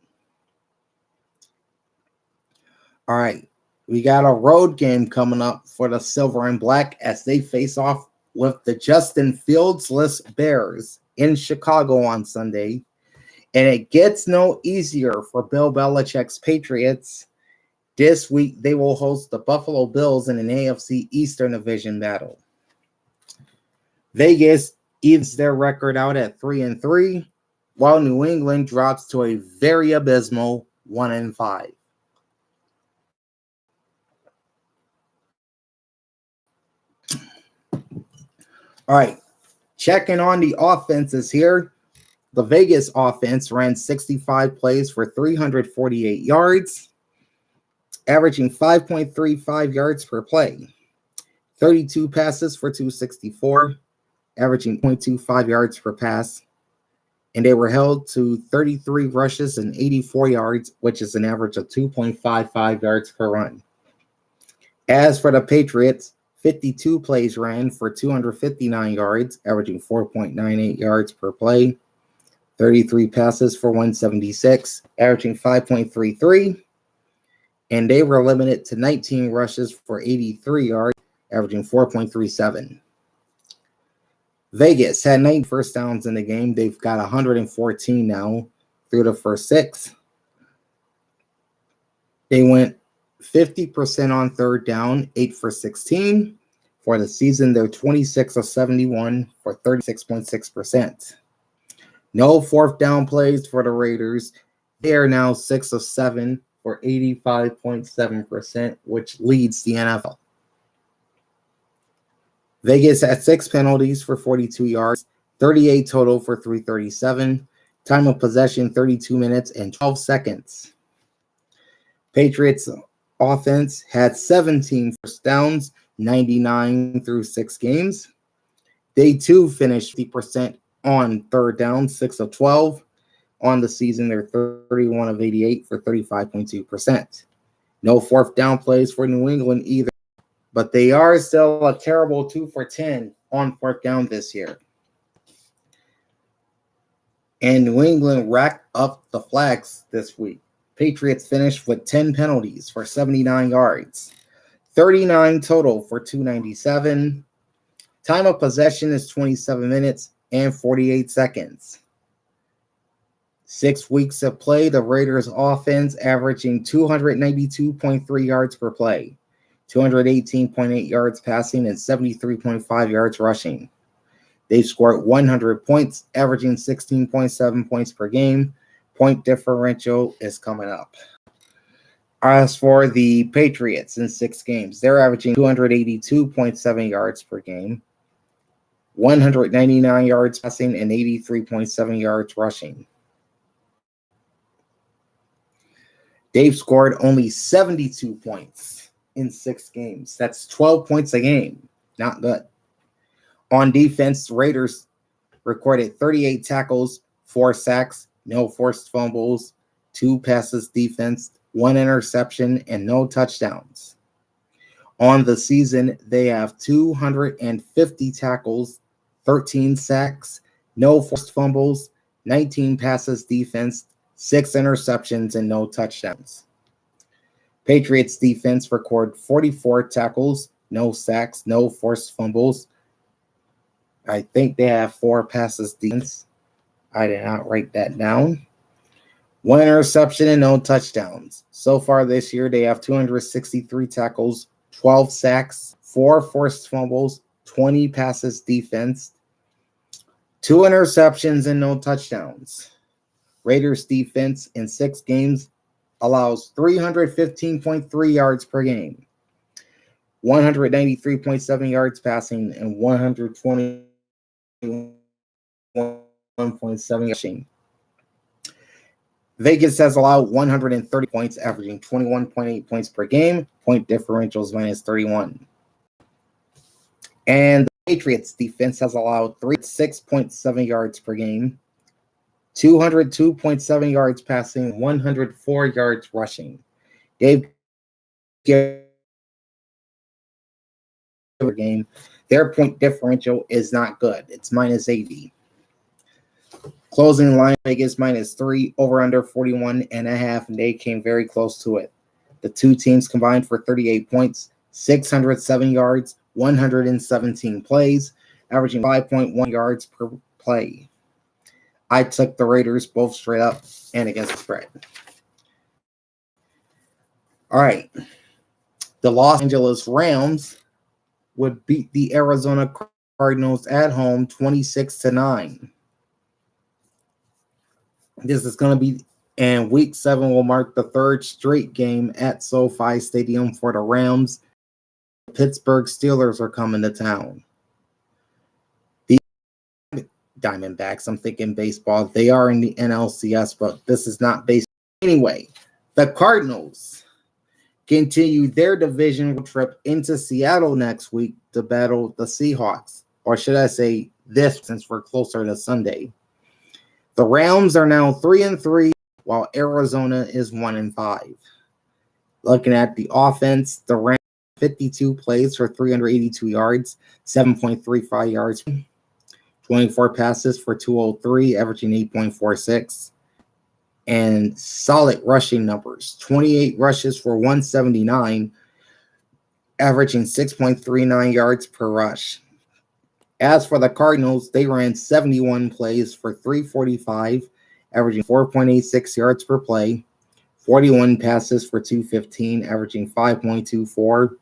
All right, we got a road game coming up for the Silver and Black as they face off with the Justin Fields-less Bears in Chicago on Sunday. And it gets no easier for Bill Belichick's Patriots. This week, they will host the Buffalo Bills in an AFC Eastern Division battle. Vegas evens their record out at 3-3, while New England drops to a very abysmal 1-5. All right, checking on the offenses here. The Vegas offense ran 65 plays for 348 yards, averaging 5.35 yards per play. 32 passes for 264, averaging 0.25 yards per pass. And they were held to 33 rushes and 84 yards, which is an average of 2.55 yards per run. As for the Patriots, 52 plays ran for 259 yards, averaging 4.98 yards per play. 33 passes for 176, averaging 5.33. And they were limited to 19 rushes for 83 yards, averaging 4.37. Vegas had 9 first downs in the game. They've got 114 now through the first 6. They went 50% on third down, 8 for 16. For the season, they're 26 of 71 for 36.6%. No fourth down plays for the Raiders. They are now 6 of 7 for 85.7%, which leads the NFL. Vegas had 6 penalties for 42 yards, 38 total for 337. Time of possession, 32 minutes and 12 seconds. Patriots offense had 17 first downs, 99 through 6 games. They too finished 50% on third down, 6 of 12. On the season, they're 31 of 88 for 35.2%. No fourth down plays for New England either, but they are still a terrible 2 for 10 on fourth down this year. And New England racked up the flags this week. Patriots finished with 10 penalties for 79 yards, 39 total for 297. Time of possession is 27 minutes and 48 seconds. 6 weeks of play, the Raiders offense averaging 292.3 yards per play, 218.8 yards passing, and 73.5 yards rushing. They've scored 100 points, averaging 16.7 points per game. Point differential is coming up. As for the Patriots in 6 games, they're averaging 282.7 yards per game, 199 yards passing, and 83.7 yards rushing. They've scored only 72 points in 6 games. That's 12 points a game. Not good. On defense, the Raiders recorded 38 tackles, 4 sacks, no forced fumbles, 2 passes defense, 1 interception, and no touchdowns. On the season, they have 250 tackles, 13 sacks, no forced fumbles, 19 passes defense, 6 interceptions, and no touchdowns. Patriots defense recorded 44 tackles, no sacks, no forced fumbles. I think they have 4 passes defense. I did not write that down. 1 interception and no touchdowns. So far this year, they have 263 tackles, 12 sacks, 4 forced fumbles, 20 passes defense, 2 interceptions, and no touchdowns. Raiders defense in 6 games allows 315.3 yards per game, 193.7 yards passing, and 121.7 rushing. Vegas has allowed 130 points, averaging 21.8 points per game. Point differentials minus 31. And the Patriots defense has allowed 306.7 yards per game, 202.7 yards passing, 104 yards rushing. They've given per game. Their point differential is not good. It's minus 80. Closing line Vegas minus 3, over under 41.5, and they came very close to it. The two teams combined for 38 points, 607 yards, 117 plays, averaging 5.1 yards per play. I took the Raiders both straight up and against the spread. All right. The Los Angeles Rams would beat the Arizona Cardinals at home 26-9. This is going to be, and week 7 will mark the 3rd straight game at SoFi Stadium for the Rams. The Pittsburgh Steelers are coming to town. The Diamondbacks, I'm thinking baseball, they are in the NLCS, but this is not baseball. Anyway, the Cardinals continue their division trip into Seattle next week to battle the Seahawks, or should I say this, since we're closer to Sunday. The Rams are now 3-3, while Arizona is 1-5. Looking at the offense, the Rams 52 plays for 382 yards, 7.35 yards, 24 passes for 203, averaging 8.46, and solid rushing numbers. 28 rushes for 179, averaging 6.39 yards per rush. As for the Cardinals, they ran 71 plays for 345, averaging 4.86 yards per play, 41 passes for 215, averaging 5.24,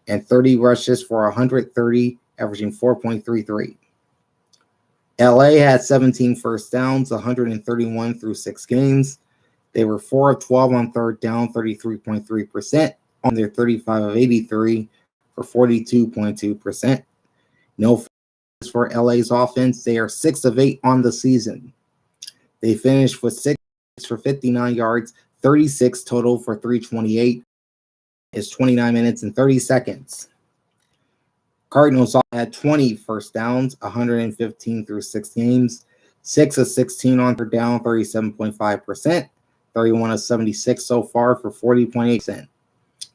and 30 rushes for 130, averaging 4.33. LA had 17 first downs, 131 through 6 games. They were 4 of 12 on third down, 33.3%, on their 35 of 83 for 42.2%. No for LA's offense. They are 6 of 8 on the season. They finished with 6 for 59 yards, 36 total for 328. It's 29 minutes and 30 seconds. Cardinals had 20 first downs, 115 through 6 games, 6 of 16 on third down, 37.5%, 31 of 76 so far for 40.8%.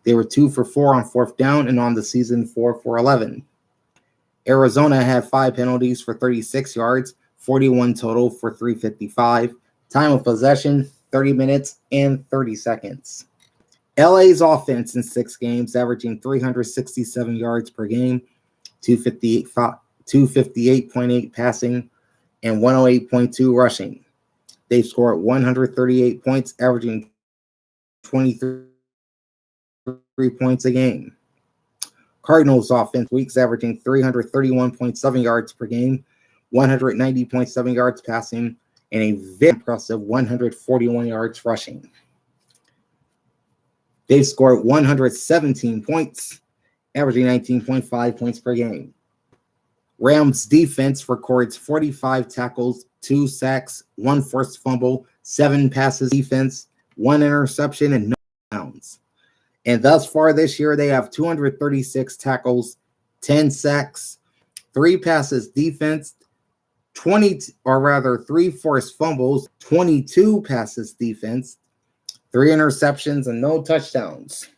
They were 2 for 4 on fourth down, and on the season 4 for 11. Arizona had 5 penalties for 36 yards, 41 total for 355. Time of possession, 30 minutes and 30 seconds. LA's offense in 6 games, averaging 367 yards per game, 258.8 passing, and 108.2 rushing. They've scored 138 points, averaging 23 points a game. Cardinals offense weeks averaging 331.7 yards per game, 190.7 yards passing, and a very impressive 141 yards rushing. They've scored 117 points, averaging 19.5 points per game. Rams defense records 45 tackles, 2 sacks, 1 forced fumble, 7 passes defense, 1 interception, and no touchdowns. And thus far this year, they have 236 tackles, 10 sacks, 3 passes defense, 3 forced fumbles, 22 passes defense, 3 interceptions, and no touchdowns.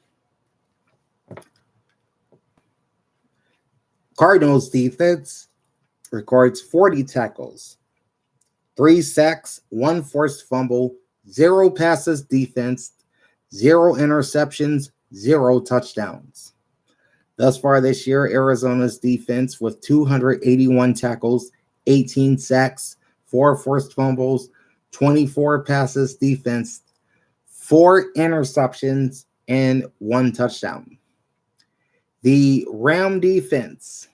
Cardinals defense records 40 tackles, 3 sacks, 1 forced fumble, 0 passes defense, 0 interceptions, 0 touchdowns. Thus far this year, Arizona's defense with 281 tackles, 18 sacks, 4 forced fumbles, 24 passes defense, 4 interceptions, and 1 touchdown. The Ram defense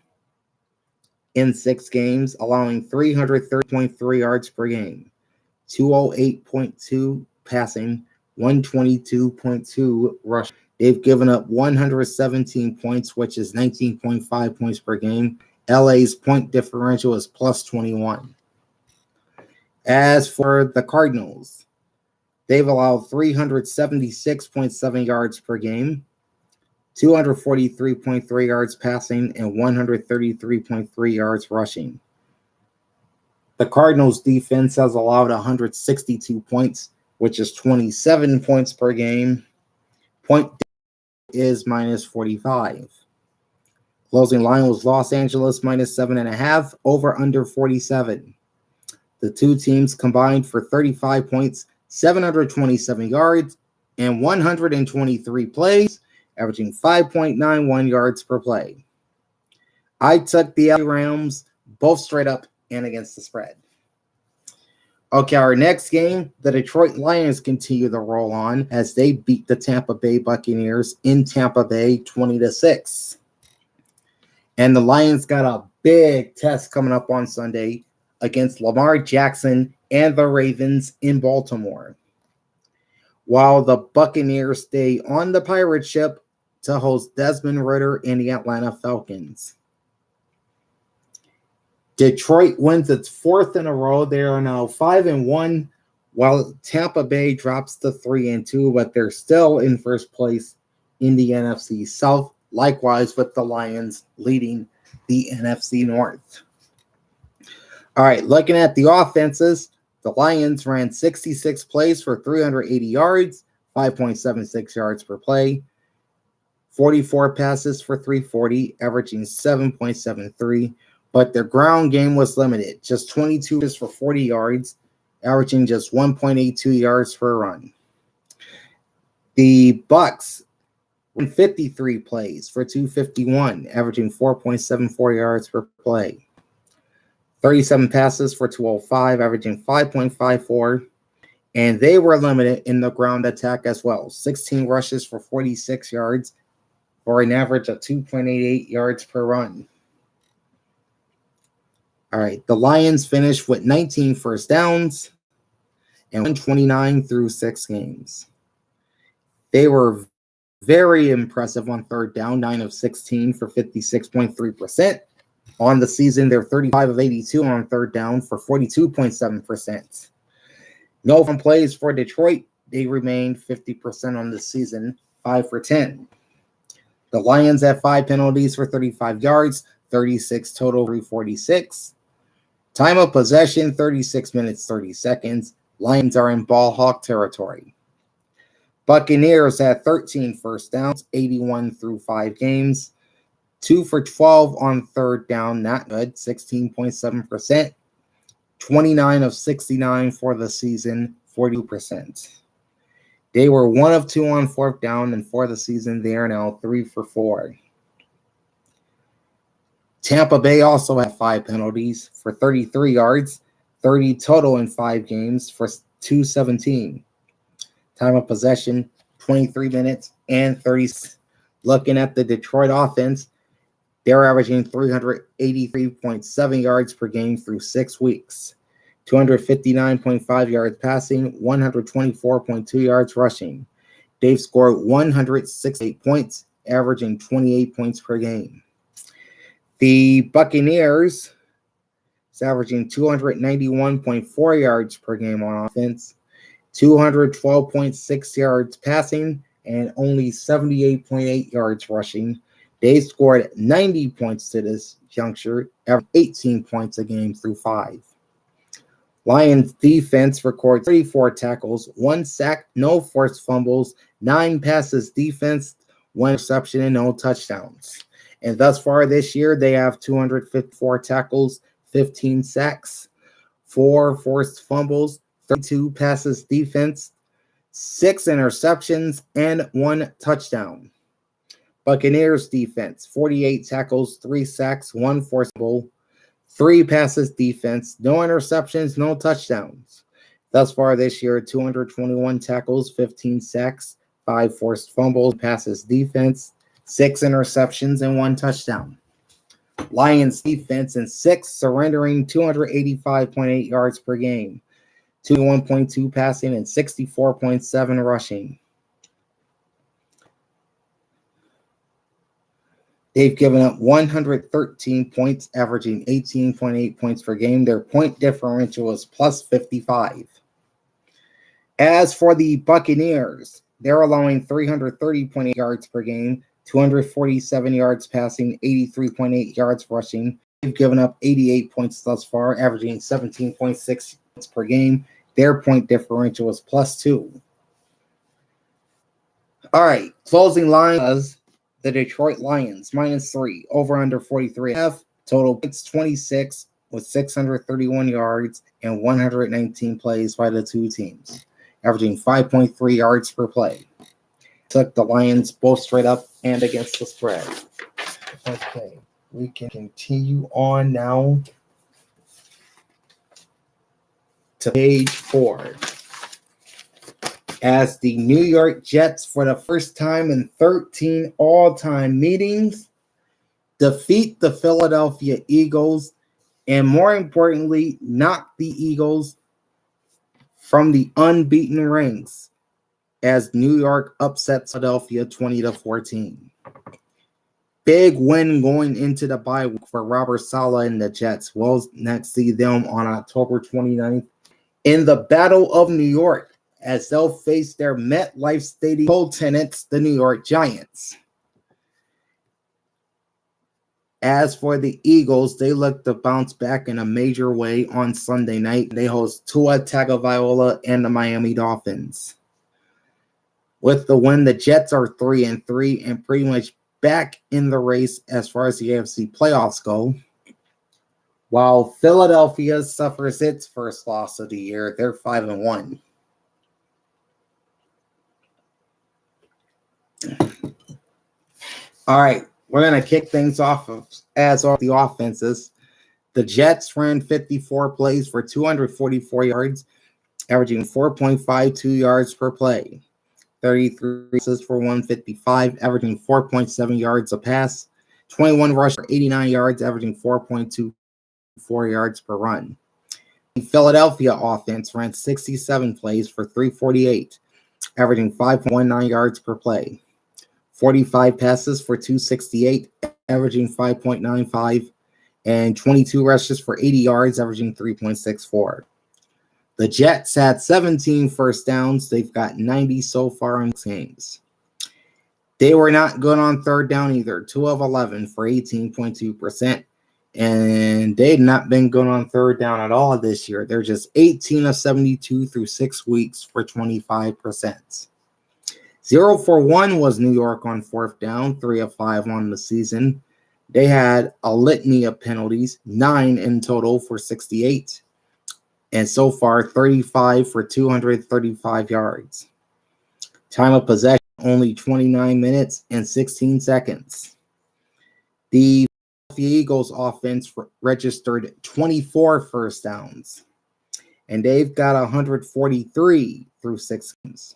in 6 games, allowing 330.3 yards per game, 208.2 passing, 122.2 rushing. They've given up 117 points, which is 19.5 points per game. LA's point differential is plus 21. As for the Cardinals, they've allowed 376.7 yards per game, 243.3 yards passing, and 133.3 yards rushing. The Cardinals defense has allowed 162 points, which is 27 points per game. Point is minus 45. Closing line was Los Angeles minus 7.5, over under 47. The two teams combined for 35 points, 727 yards, and 123 plays, averaging 5.91 yards per play. I took the LA Rams both straight up and against the spread. Okay, our next game, the Detroit Lions continue to roll on as they beat the Tampa Bay Buccaneers in Tampa Bay 20-6. And the Lions got a big test coming up on Sunday against Lamar Jackson and the Ravens in Baltimore, while the Buccaneers stay on the pirate ship to host Desmond Ridder and the Atlanta Falcons. Detroit wins its 4th in a row. They are now 5-1, while Tampa Bay drops to 3-2, but they're still in first place in the NFC South, likewise with the Lions leading the NFC North. All right, looking at the offenses, the Lions ran 66 plays for 380 yards, 5.76 yards per play, 44 passes for 340, averaging 7.73. But their ground game was limited, just 22 for 40 yards, averaging just 1.82 yards per run. The Bucs ran 53 plays for 251, averaging 4.74 yards per play. 37 passes for 205, averaging 5.54, and they were limited in the ground attack as well. 16 rushes for 46 yards for an average of 2.88 yards per run. All right, the Lions finished with 19 first downs and 129 through 6 games. They were very impressive on third down, 9 of 16 for 56.3%. On the season, they're 35 of 82 on third down for 42.7%. No fun plays for Detroit. They remained 50% on the season, 5 for 10. The Lions had 5 penalties for 35 yards, 36 total, 346. Time of possession, 36 minutes, 30 seconds. Lions are in ball hawk territory. Buccaneers had 13 first downs, 81 through 5 games. 2 for 12 on third down, not good, 16.7%. 29 of 69 for the season, 42%. They were 1 of 2 on fourth down, and for the season, they are now 3 for 4. Tampa Bay also had 5 penalties for 33 yards, 30 total in 5 games for 217. Time of possession, 23 minutes and 30. Looking at the Detroit offense, they're averaging 383.7 yards per game through 6 weeks, 259.5 yards passing, 124.2 yards rushing. They've scored 168 points, averaging 28 points per game. The Buccaneers is averaging 291.4 yards per game on offense, 212.6 yards passing, and only 78.8 yards rushing. They scored 90 points to this juncture, averaging 18 points a game through 5. Lions defense recorded 34 tackles, 1 sack, no forced fumbles, 9 passes defense, 1 interception, and no touchdowns. And thus far this year, they have 254 tackles, 15 sacks, 4 forced fumbles, 32 passes defense, 6 interceptions, and 1 touchdown. Buccaneers defense, 48 tackles, 3 sacks, 1 forced fumble, 3 passes defense, no interceptions, no touchdowns. Thus far this year, 221 tackles, 15 sacks, 5 forced fumbles, passes defense, 6 interceptions, and 1 touchdown. Lions defense in 6, surrendering 285.8 yards per game, 21.2 passing, and 64.7 rushing. They've given up 113 points, averaging 18.8 points per game. Their point differential is plus 55. As for the Buccaneers, they're allowing 330.8 yards per game, 247 yards passing, 83.8 yards rushing. They've given up 88 points thus far, averaging 17.6 points per game. Their point differential is plus 2. All right, closing line was the Detroit Lions, -3, over under 43.5. Total points 26 with 631 yards and 119 plays by the two teams, averaging 5.3 yards per play. Took the Lions both straight up and against the spread. Okay, we can continue on now to page 4. As the New York Jets, for the first time in 13 all-time meetings, defeat the Philadelphia Eagles, and more importantly, knock the Eagles from the unbeaten ranks as New York upsets Philadelphia 20-14. Big win going into the bye week for Robert Saleh and the Jets. We'll next see them on October 29th in the Battle of New York, as they'll face their MetLife Stadium co-tenants, the New York Giants. As for the Eagles, they look to bounce back in a major way on Sunday night. They host Tua Tagovailoa and the Miami Dolphins. With the win, the Jets are 3-3 and pretty much back in the race as far as the AFC playoffs go. While Philadelphia suffers its first loss of the year, they're 5-1. All right, we're going to kick things off as are the offenses. The Jets ran 54 plays for 244 yards, averaging 4.52 yards per play. 33 passes for 155, averaging 4.7 yards a pass. 21 rushes for 89 yards, averaging 4.24 yards per run. The Philadelphia offense ran 67 plays for 348, averaging 5.19 yards per play. 45 passes for 268, averaging 5.95, and 22 rushes for 80 yards, averaging 3.64. The Jets had 17 first downs. They've got 90 so far in games. They were not good on third down either, 2 of 11 for 18.2%. And they've not been good on third down at all this year. They're just 18 of 72 through 6 weeks for 25%. 0 for 1 was New York on fourth down, 3 of 5 on the season. They had a litany of penalties, 9 in total for 68. And so far, 35 for 235 yards. Time of possession, only 29 minutes and 16 seconds. The Eagles offense registered 24 first downs, and they've got 143 through 6 games.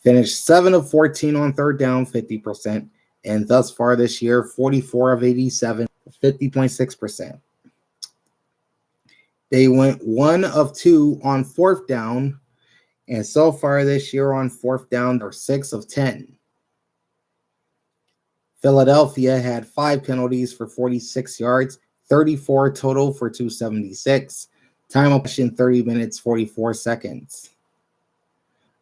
Finished 7 of 14 on third down, 50%, and thus far this year, 44 of 87, 50.6%. They went 1 of 2 on fourth down, and so far this year on fourth down, they're 6 of 10. Philadelphia had 5 penalties for 46 yards, 34 total for 276. Time of possession, 30 minutes, 44 seconds.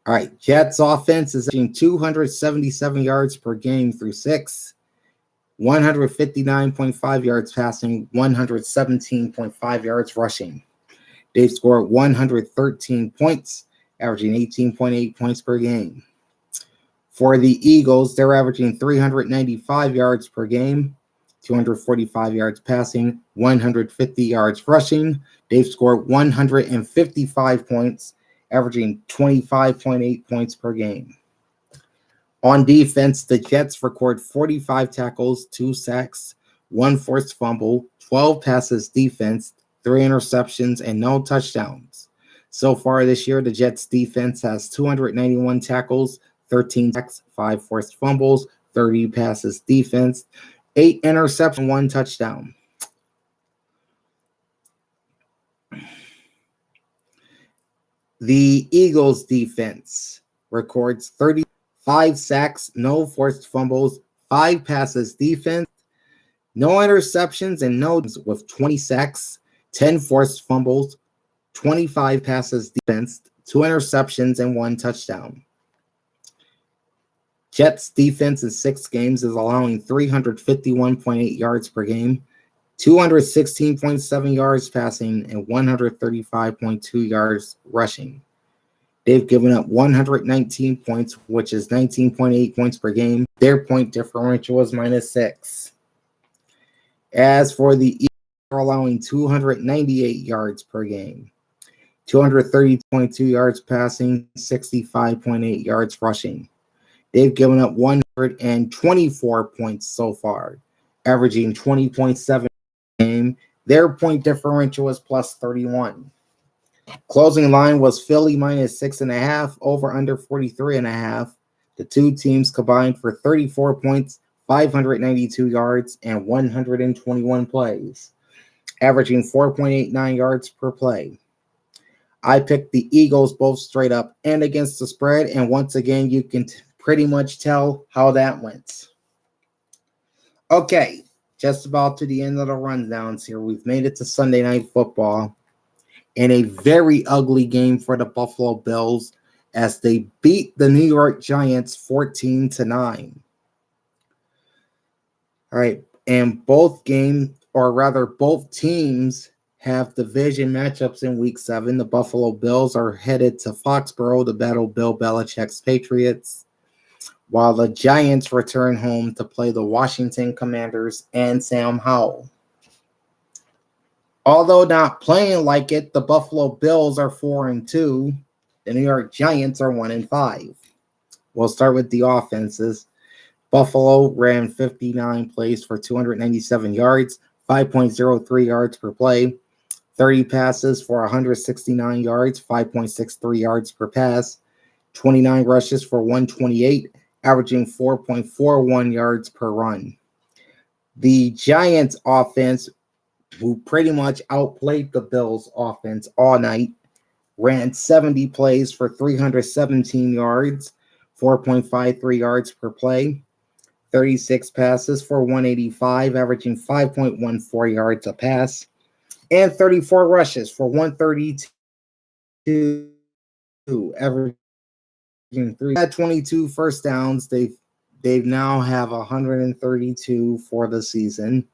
All right, Jets offense is averaging 277 yards per game through 6, 159.5 yards passing, 117.5 yards rushing. They've scored 113 points, averaging 18.8 points per game. For the Eagles, they're averaging 395 yards per game, 245 yards passing, 150 yards rushing. They've scored 155 points, averaging 25.8 points per game. On defense, the Jets record 45 tackles, 2 sacks, 1 forced fumble, 12 passes defense, 3 interceptions, and no touchdowns. So far this year, the Jets defense has 291 tackles, 13 sacks, 5 forced fumbles, 30 passes defense, 8 interceptions, 1 touchdown. The Eagles defense records 35 sacks, no forced fumbles, 5 passes defense, no interceptions, and no with 20 sacks, 10 forced fumbles, 25 passes defense, 2 interceptions, and 1 touchdown. Jets defense in 6 games is allowing 351.8 yards per game, 216.7 yards passing, and 135.2 yards rushing. They've given up 119 points, which is 19.8 points per game. Their point differential is -6. As for the Eagles, they're allowing 298 yards per game, 230.2 yards passing, 65.8 yards rushing. They've given up 124 points so far, averaging 20.7 game. Their point differential is +31. Closing line was Philly -6.5, over under 43.5. The two teams combined for 34 points, 592 yards, and 121 plays, averaging 4.89 yards per play. I picked the Eagles both straight up and against the spread, and once again, you can pretty much tell how that went. Okay, just about to the end of the rundowns here. We've made it to Sunday Night Football, and a very ugly game for the Buffalo Bills as they beat the New York Giants 14-9. All right, and both teams have division matchups in Week 7. The Buffalo Bills are headed to Foxborough to battle Bill Belichick's Patriots, while the Giants return home to play the Washington Commanders and Sam Howell. Although not playing like it, the Buffalo Bills are 4-2. The New York Giants are 1-5. We'll start with the offenses. Buffalo ran 59 plays for 297 yards, 5.03 yards per play, 30 passes for 169 yards, 5.63 yards per pass, 29 rushes for 128, averaging 4.41 yards per run. The Giants offense, who pretty much outplayed the Bills offense all night, ran 70 plays for 317 yards, 4.53 yards per play, 36 passes for 185, averaging 5.14 yards a pass, and 34 rushes for 132, averaging 3. At 22 first downs, they now have 132 for the season.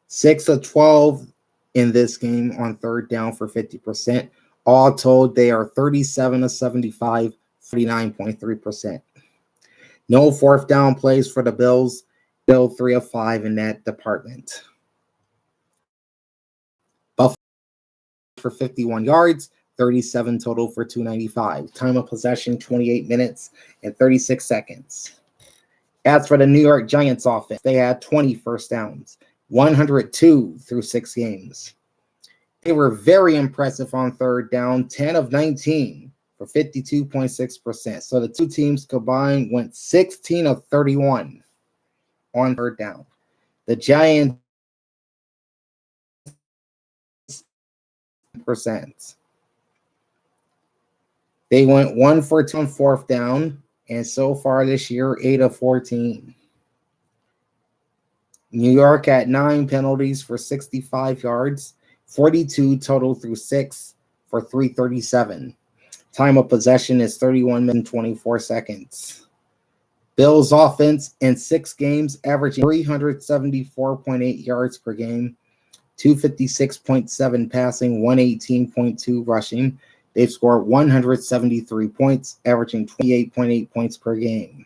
6 of 12 in this game on third down for 50%. All told, they are 37 of 75, 49.3%. No fourth down plays for the Bills, still 3 of 5 in that department. Buffalo for 51 yards, 37 total for 295. Time of possession, 28 minutes and 36 seconds. As for the New York Giants offense, they had 20 first downs, 102 through 6 games. They were very impressive on third down, 10 of 19 for 52.6%. So the two teams combined went 16 of 31 on third down. The Giants percent. They went 1 for 2 on fourth down, and so far this year, 8 of 14. New York had 9 penalties for 65 yards, 42 total through 6 for 337. Time of possession is 31 minutes and 24 seconds. Bills offense in 6 games averaging 374.8 yards per game, 256.7 passing, 118.2 rushing. They've scored 173 points, averaging 28.8 points per game.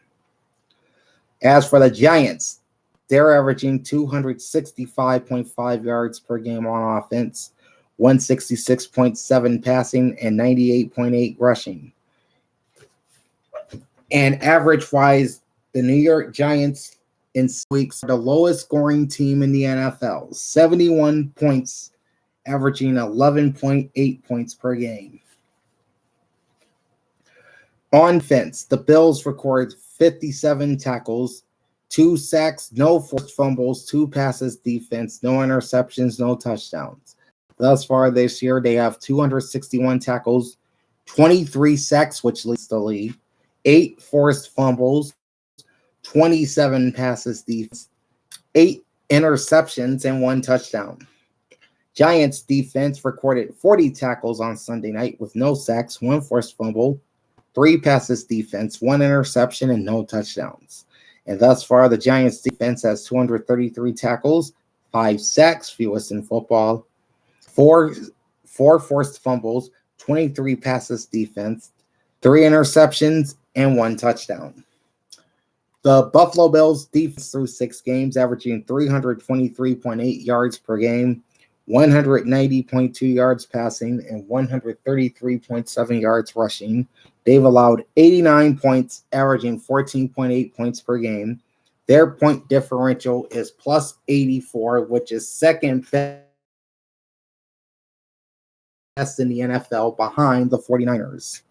As for the Giants, They're averaging 265.5 yards per game on offense, 166.7 passing, and 98.8 rushing. And average-wise, the New York Giants in weeks are the lowest scoring team in the NFL, 71 points, averaging 11.8 points per game. On defense, the Bills record 57 tackles, 2 sacks, no forced fumbles, 2 passes defense, no interceptions, no touchdowns. Thus far this year, they have 261 tackles, 23 sacks, which leads the league, 8 forced fumbles, 27 passes defense, 8 interceptions, and 1 touchdown. Giants defense recorded 40 tackles on Sunday night with no sacks, 1 forced fumble, 3 passes defense, 1 interception, and no touchdowns. And thus far, the Giants defense has 233 tackles, 5 sacks, fewest in football, 4 forced fumbles, 23 passes defense, 3 interceptions, and 1 touchdown. The Buffalo Bills defense through 6 games, averaging 323.8 yards per game, 190.2 yards passing, and 133.7 yards rushing. They've allowed 89 points, averaging 14.8 points per game. Their point differential is plus 84, which is second best in the NFL behind the 49ers.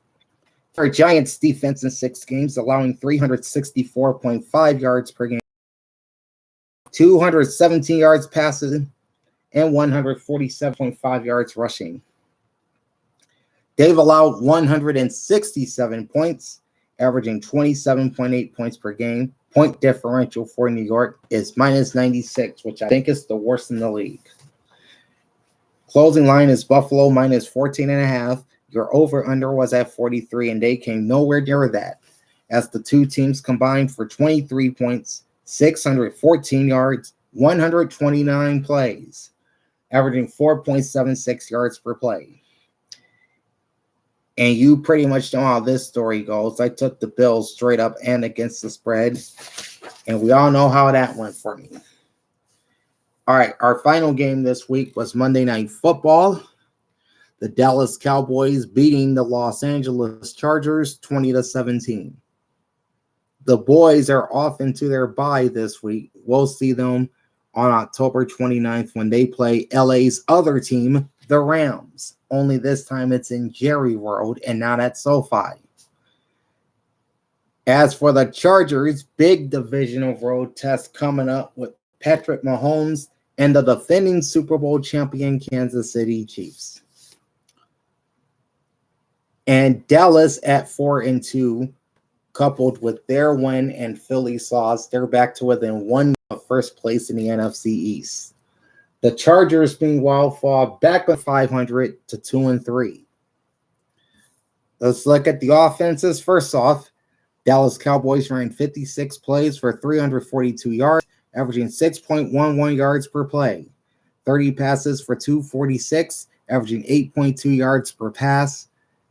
Our Giants defense in 6 games, allowing 364.5 yards per game, 217 yards passing, and 147.5 yards rushing. They've allowed 167 points, averaging 27.8 points per game. Point differential for New York is minus 96, which I think is the worst in the league. Closing line is Buffalo minus 14.5. Your over-under was at 43, and they came nowhere near that, as the two teams combined for 23 points, 614 yards, 129 plays, averaging 4.76 yards per play. And you pretty much know how this story goes. I took the Bills straight up and against the spread, and we all know how that went for me. All right, our final game this week was Monday Night Football. The Dallas Cowboys beating the Los Angeles Chargers 20-17. The boys are off into their bye this week. We'll see them on October 29th when they play LA's other team, the Rams. Only this time it's in Jerry World and not at SoFi. As for the Chargers, big divisional road test coming up with Patrick Mahomes and the defending Super Bowl champion Kansas City Chiefs. And Dallas at 4-2, coupled with their win and Philly's loss, they're back to within 1 of first place in the NFC East. The Chargers, meanwhile, fall back at 500 to 2-3. Let's look at the offenses. First off, Dallas Cowboys ran 56 plays for 342 yards, averaging 6.11 yards per play. 30 passes for 246, averaging 8.2 yards per pass.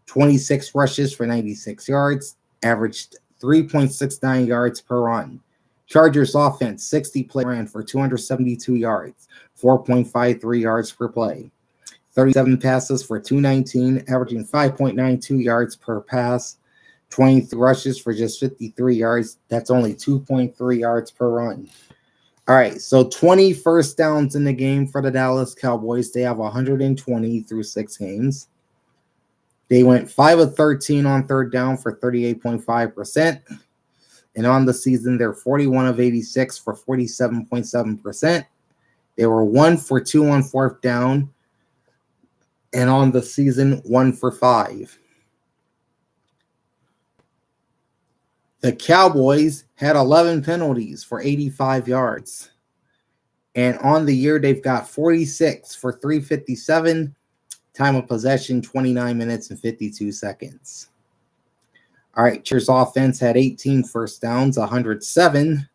26 rushes for 96 yards, averaged 3.69 yards per run. Chargers offense, 60 play ran for 272 yards, 4.53 yards per play. 37 passes for 219, averaging 5.92 yards per pass. 23 rushes for just 53 yards. That's only 2.3 yards per run. All right, so 20 first downs in the game for the Dallas Cowboys. They have 120 through 6 games. They went 5 of 13 on third down for 38.5%. And on the season, they're 41 of 86 for 47.7%. They were 1 for 2 on fourth down. And on the season, 1 for 5. The Cowboys had 11 penalties for 85 yards. And on the year, they've got 46 for 357. Time of possession, 29 minutes and 52 seconds. All right, Cheers offense had 18 first downs, 107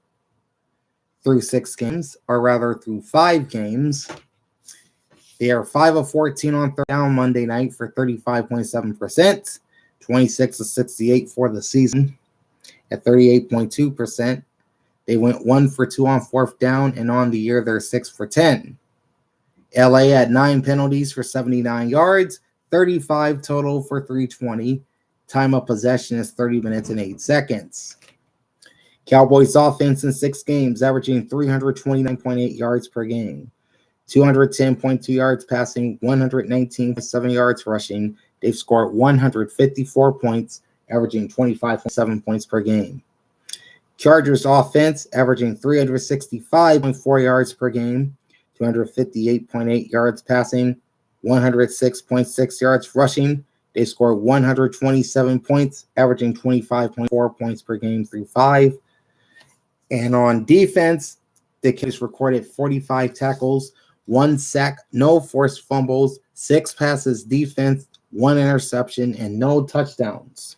through 6 games, or rather through 5 games. They are 5 of 14 on third down Monday night for 35.7%, 26 of 68 for the season at 38.2%. They went 1 for 2 on fourth down, and on the year, they're 6 for 10. LA had 9 penalties for 79 yards, 35 total for 320. Time of possession is 30 minutes and 8 seconds. Cowboys offense in 6 games, averaging 329.8 yards per game, 210.2 yards passing, 119.7 yards rushing. They've scored 154 points, averaging 25.7 points per game. Chargers offense, averaging 365.4 yards per game, 258.8 yards passing, 106.6 yards rushing. They scored 127 points, averaging 25.4 points per game through 5. And on defense, the Cowboys recorded 45 tackles, 1 sack, no forced fumbles, 6 passes defense, 1 interception, and no touchdowns.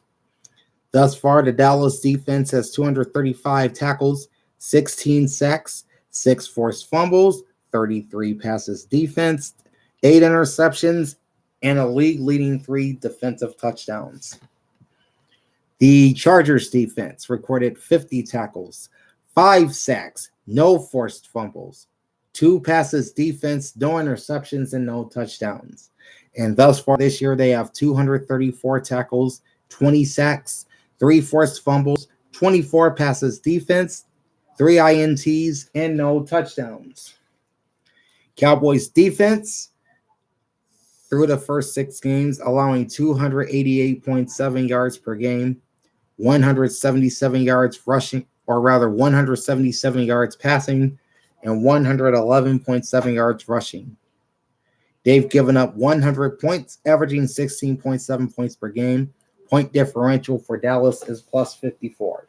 Thus far, the Dallas defense has 235 tackles, 16 sacks, 6 forced fumbles, 33 passes defense, 8 interceptions, and a league-leading 3 defensive touchdowns. The Chargers defense recorded 50 tackles, 5 sacks, no forced fumbles, 2 passes defense, no interceptions, and no touchdowns. And thus far this year, they have 234 tackles, 20 sacks, 3 forced fumbles, 24 passes defense, 3 INTs, and no touchdowns. Cowboys defense through the first 6 games, allowing 288.7 yards per game, 177 yards rushing, or rather 177 yards passing, and 111.7 yards rushing. They've given up 100 points, averaging 16.7 points per game. Point differential for Dallas is plus 54.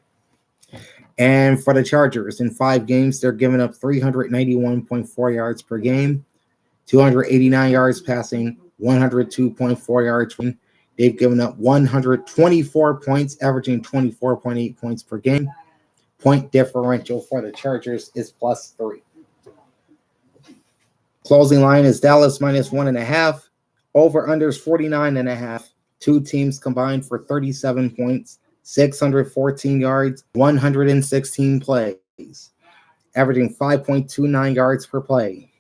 And for the Chargers, in 5 games, they're giving up 391.4 yards per game, 289 yards passing, 102.4 yards. They've given up 124 points, averaging 24.8 points per game. Point differential for the Chargers is plus 3. Closing line is Dallas minus 1.5. Over unders 49.5. 2 teams combined for 37 points, 614 yards, 116 plays, averaging 5.29 yards per play.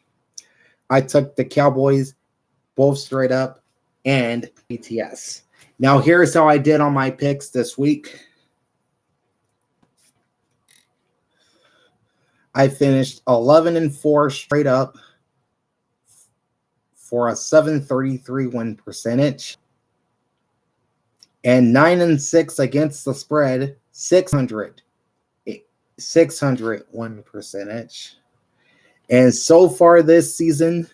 I took the Cowboys both straight up and BTS. Now here's how I did on my picks this week. I finished 11-4 straight up for a 733 win percentage, and 9-6 against the spread, 600 win percentage. And so far this season,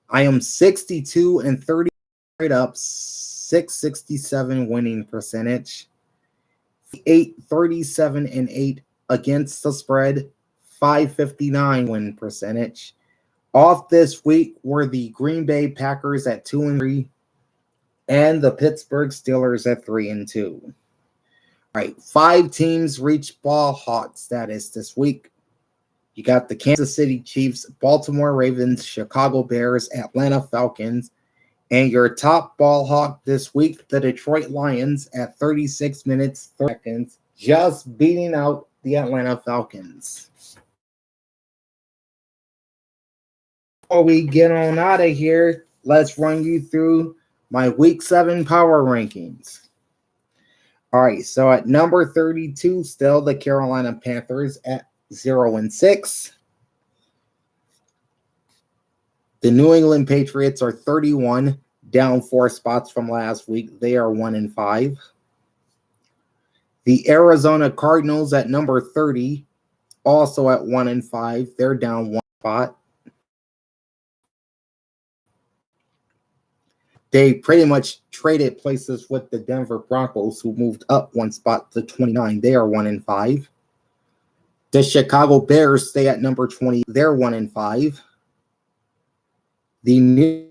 I am 62-30 straight up, 667 winning percentage, 37-8 against the spread, 559 win percentage. Off this week were the Green Bay Packers at 2-3 and the Pittsburgh Steelers at 3-2. All right, 5 teams reached ball hawk status this week. You got the Kansas City Chiefs, Baltimore Ravens, Chicago Bears, Atlanta Falcons, and your top ball hawk this week, the Detroit Lions at 36 minutes, 30 seconds, just beating out the Atlanta Falcons. Before we get on out of here, let's run you through my Week 7 power rankings. All right, so at number 32, still the Carolina Panthers at 0-6. The New England Patriots are 31, down 4 spots from last week. They are 1-5. The Arizona Cardinals at number 30, also at 1-5. They're down 1 spot. They pretty much traded places with the Denver Broncos, who moved up 1 spot to 29. They are 1-5. The Chicago Bears stay at number 20. They're 1-5. The New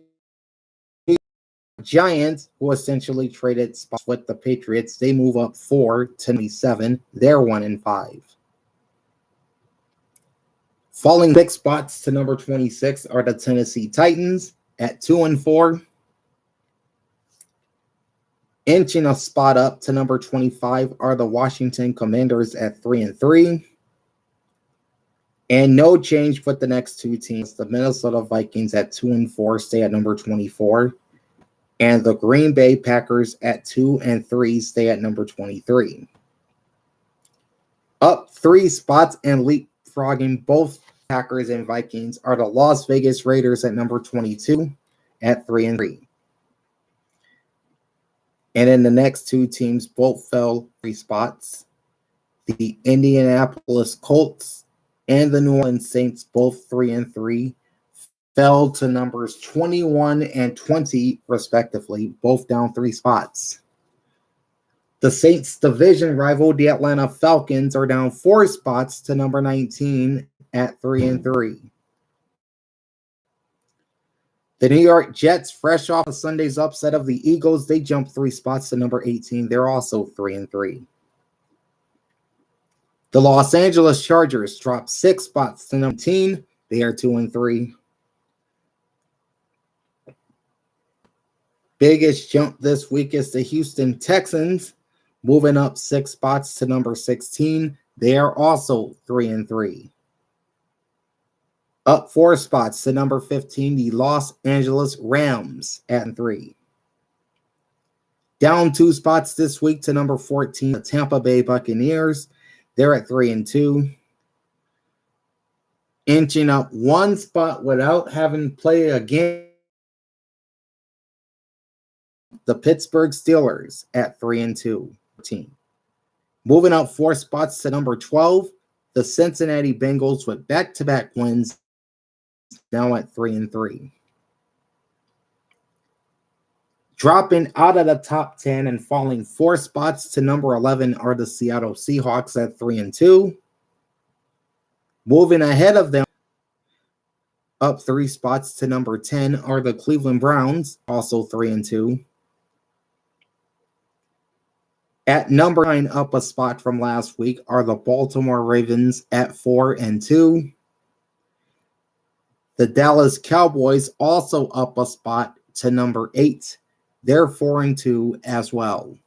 Giants, who essentially traded spots with the Patriots, they move up 4 to 27. They're 1-5. Falling 6 spots to number 26 are the Tennessee Titans at 2-4. Inching a spot up to number 25 are the Washington Commanders at 3-3. And no change with the next two teams. The Minnesota Vikings at 2-4 stay at number 24. And the Green Bay Packers at 2-3 stay at number 23. Up 3 spots and leapfrogging both Packers and Vikings are the Las Vegas Raiders at number 22 at 3-3. And then the next two teams both fell 3 spots. The Indianapolis Colts and the New Orleans Saints, both 3-3, fell to numbers 21 and 20, respectively, both down 3 spots. The Saints' division rival, the Atlanta Falcons, are down 4 spots to number 19 at 3-3. The New York Jets, fresh off of Sunday's upset of the Eagles, they jumped 3 spots to number 18. They're also 3-3. The Los Angeles Chargers dropped 6 spots to number 19. They are 2-3. Biggest jump this week is the Houston Texans, moving up 6 spots to number 16. They are also 3-3. Up 4 spots to number 15, the Los Angeles Rams at 3. Down 2 spots this week to number 14, the Tampa Bay Buccaneers. They're at 3-2. Inching up 1 spot without having to play again, the Pittsburgh Steelers at 3-2 team. Moving up 4 spots to number 12, the Cincinnati Bengals with back-to-back wins, now at 3-3. Dropping out of the top 10 and falling 4 spots to number 11 are the Seattle Seahawks at 3-2. Moving ahead of them, up 3 spots to number 10 are the Cleveland Browns, also 3-2. At number 9, up a spot from last week, are the Baltimore Ravens at 4-2. The Dallas Cowboys also up a spot to number 8. They're 4-2 as well.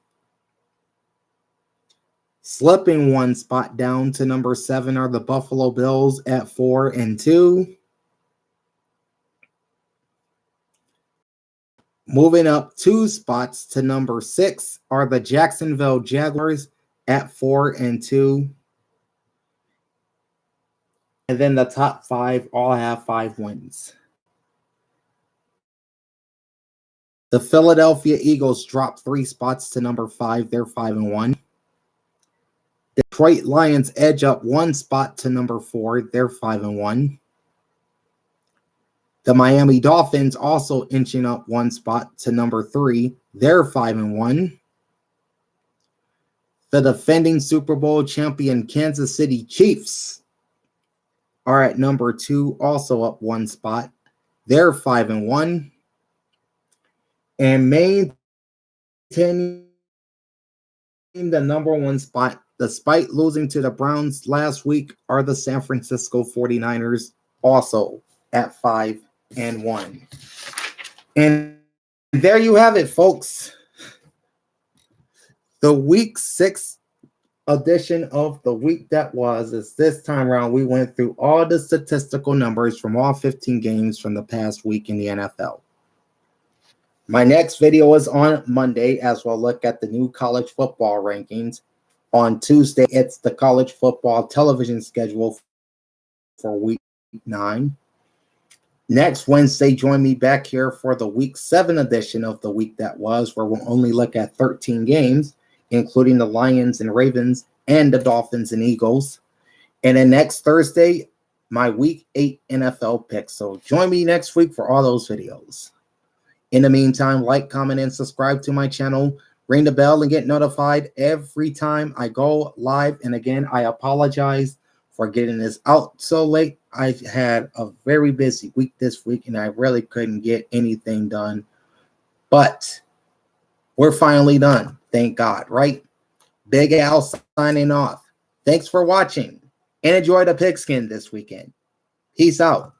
Slipping 1 spot down to number 7 are the Buffalo Bills at 4-2. Moving up 2 spots to number 6 are the Jacksonville Jaguars at 4-2. And then the top 5 all have 5 wins. The Philadelphia Eagles dropped 3 spots to number 5. They're 5-1. Detroit Lions edge up 1 spot to number 4. They're 5-1. The Miami Dolphins also inching up 1 spot to number 3. They're 5-1. The defending Super Bowl champion Kansas City Chiefs are at number 2, also up 1 spot. They're 5-1. And maintaining the number 1 spot, despite losing to the Browns last week, are the San Francisco 49ers, also at 5-1. And there you have it, folks. The week 6 edition of the week that was is this time around. We went through all the statistical numbers from all 15 games from the past week in the NFL. My next video is on Monday, as we'll look at the new college football rankings. On Tuesday, it's the college football television schedule for week 9. Next Wednesday, join me back here for the week 7 edition of the week that was, where we'll only look at 13 games, including the Lions and Ravens and the Dolphins and Eagles. And then next Thursday, my week 8 NFL picks. So join me next week for all those videos. In the meantime, like, comment, and subscribe to my channel. Ring the bell and get notified every time I go live. And again, I apologize for getting this out so late. I had a very busy week this week, and I really couldn't get anything done. But we're finally done. Thank God, right? Big Al signing off. Thanks for watching, and enjoy the pigskin this weekend. Peace out.